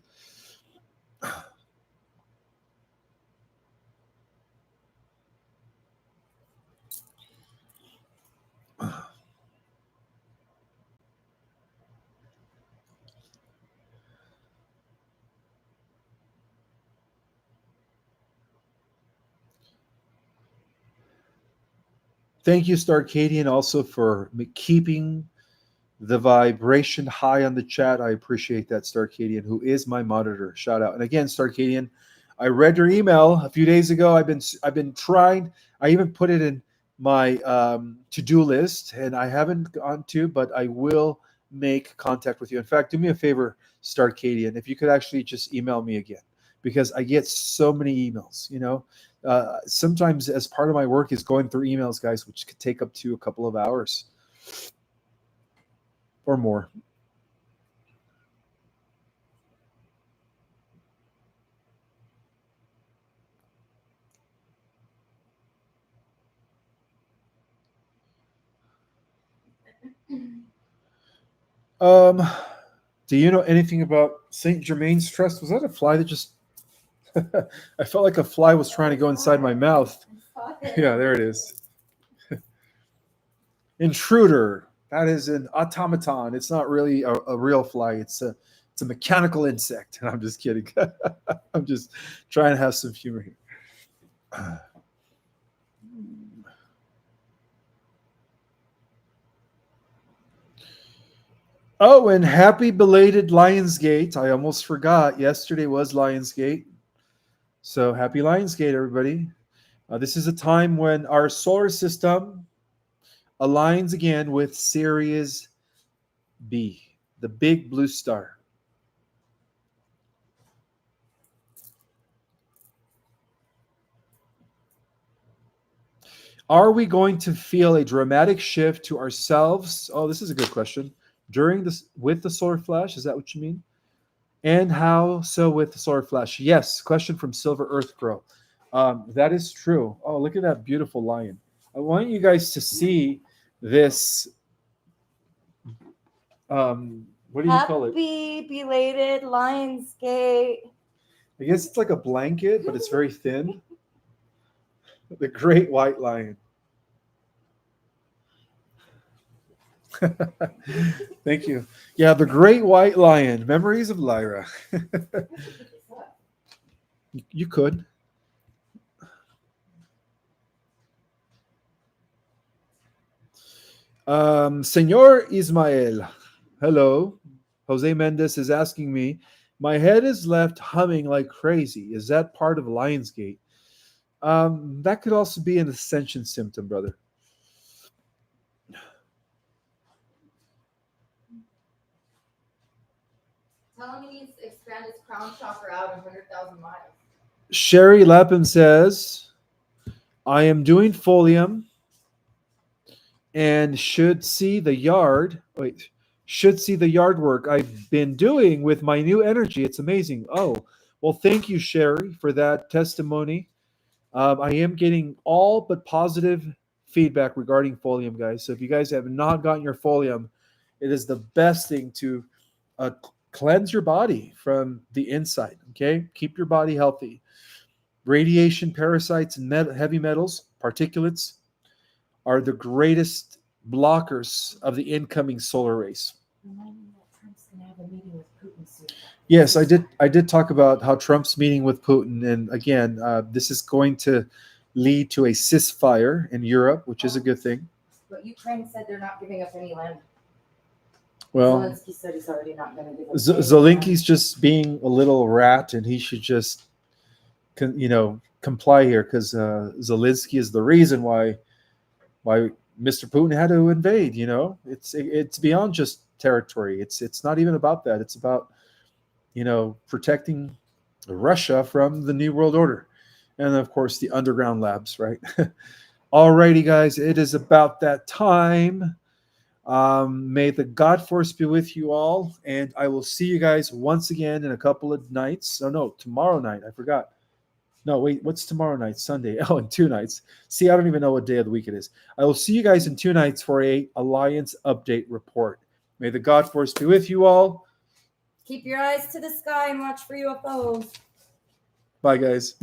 A: Thank you, Starcadian, also for keeping the vibration high on the chat. I appreciate that, Starcadian, who is my monitor. Shout out. And again, Starcadian, I read your email a few days ago. I've been trying. I even put it in my to-do list, and I haven't gone to, but I will make contact with you. In fact, do me a favor, Starcadian, if you could actually just email me again, because I get so many emails. Sometimes as part of my work is going through emails, guys, which could take up to a couple of hours or more. Do you know anything about Saint Germain's Trust? Was that a fly that just? I felt like a fly was trying to go inside my mouth. Yeah, there it is. Intruder. That is an automaton. It's not really a real fly. It's a mechanical insect. And I'm just kidding. I'm just trying to have some humor here. Oh, and happy belated Lionsgate. I almost forgot. Yesterday was Lionsgate. So happy Lionsgate, everybody. This is a time when our solar system aligns again with Sirius B, the big blue star. Are we going to feel a dramatic shift to ourselves? Oh, this is a good question. During this, with the solar flash, is that what you mean? And how so with the solar flash? Yes. Question from Silver Earth Girl. That is true. Oh, look at that beautiful lion. I want you guys to see this. What do you call it?
B: Happy belated Lionsgate.
A: I guess it's like a blanket, but it's very thin. The great white lion. Thank you. Yeah, the great white lion. Memories of Lyra. You could. Senor Ismael. Hello. Jose Mendez is asking me, my head is left humming like crazy. Is that part of Lionsgate? That could also be an ascension symptom, brother.
B: Tell him he needs to expand his crown chakra out 100,000 miles.
A: Sherry Lapham says, I am doing folium and should see the yard work I've been doing with my new energy. It's amazing. Oh, well, thank you, Sherry, for that testimony. I am getting all but positive feedback regarding folium, guys. So if you guys have not gotten your folium, it is the best thing to cleanse your body from the inside. Okay, keep your body healthy. Radiation, parasites, and heavy metals, particulates are the greatest blockers of the incoming solar rays.
B: Trump's gonna have a meeting with Putin soon.
A: Yes, I did talk about how Trump's meeting with Putin, and again, this is going to lead to a ceasefire in Europe, which is a good thing.
B: But Ukraine said they're not giving up any land.
A: Well,
B: Zelensky said he's already not going to give up.
A: Zelensky's just being a little rat, and he should just, comply here, because Zelensky is the reason why Mr. Putin had to invade. It's beyond just territory. It's not even about that. It's about protecting Russia from the New World Order, and of course the underground labs, right? Alrighty, guys, it is about that time. May the God Force be with you all, and I will see you guys once again in a couple of nights. Oh no, tomorrow night. I forgot. No, wait, what's tomorrow night? Sunday. Oh, in 2 nights. See, I don't even know what day of the week it is. I will see you guys in 2 nights for a Alliance update report. May the God Force be with you all.
B: Keep your eyes to the sky and watch for UFOs.
A: Bye, guys.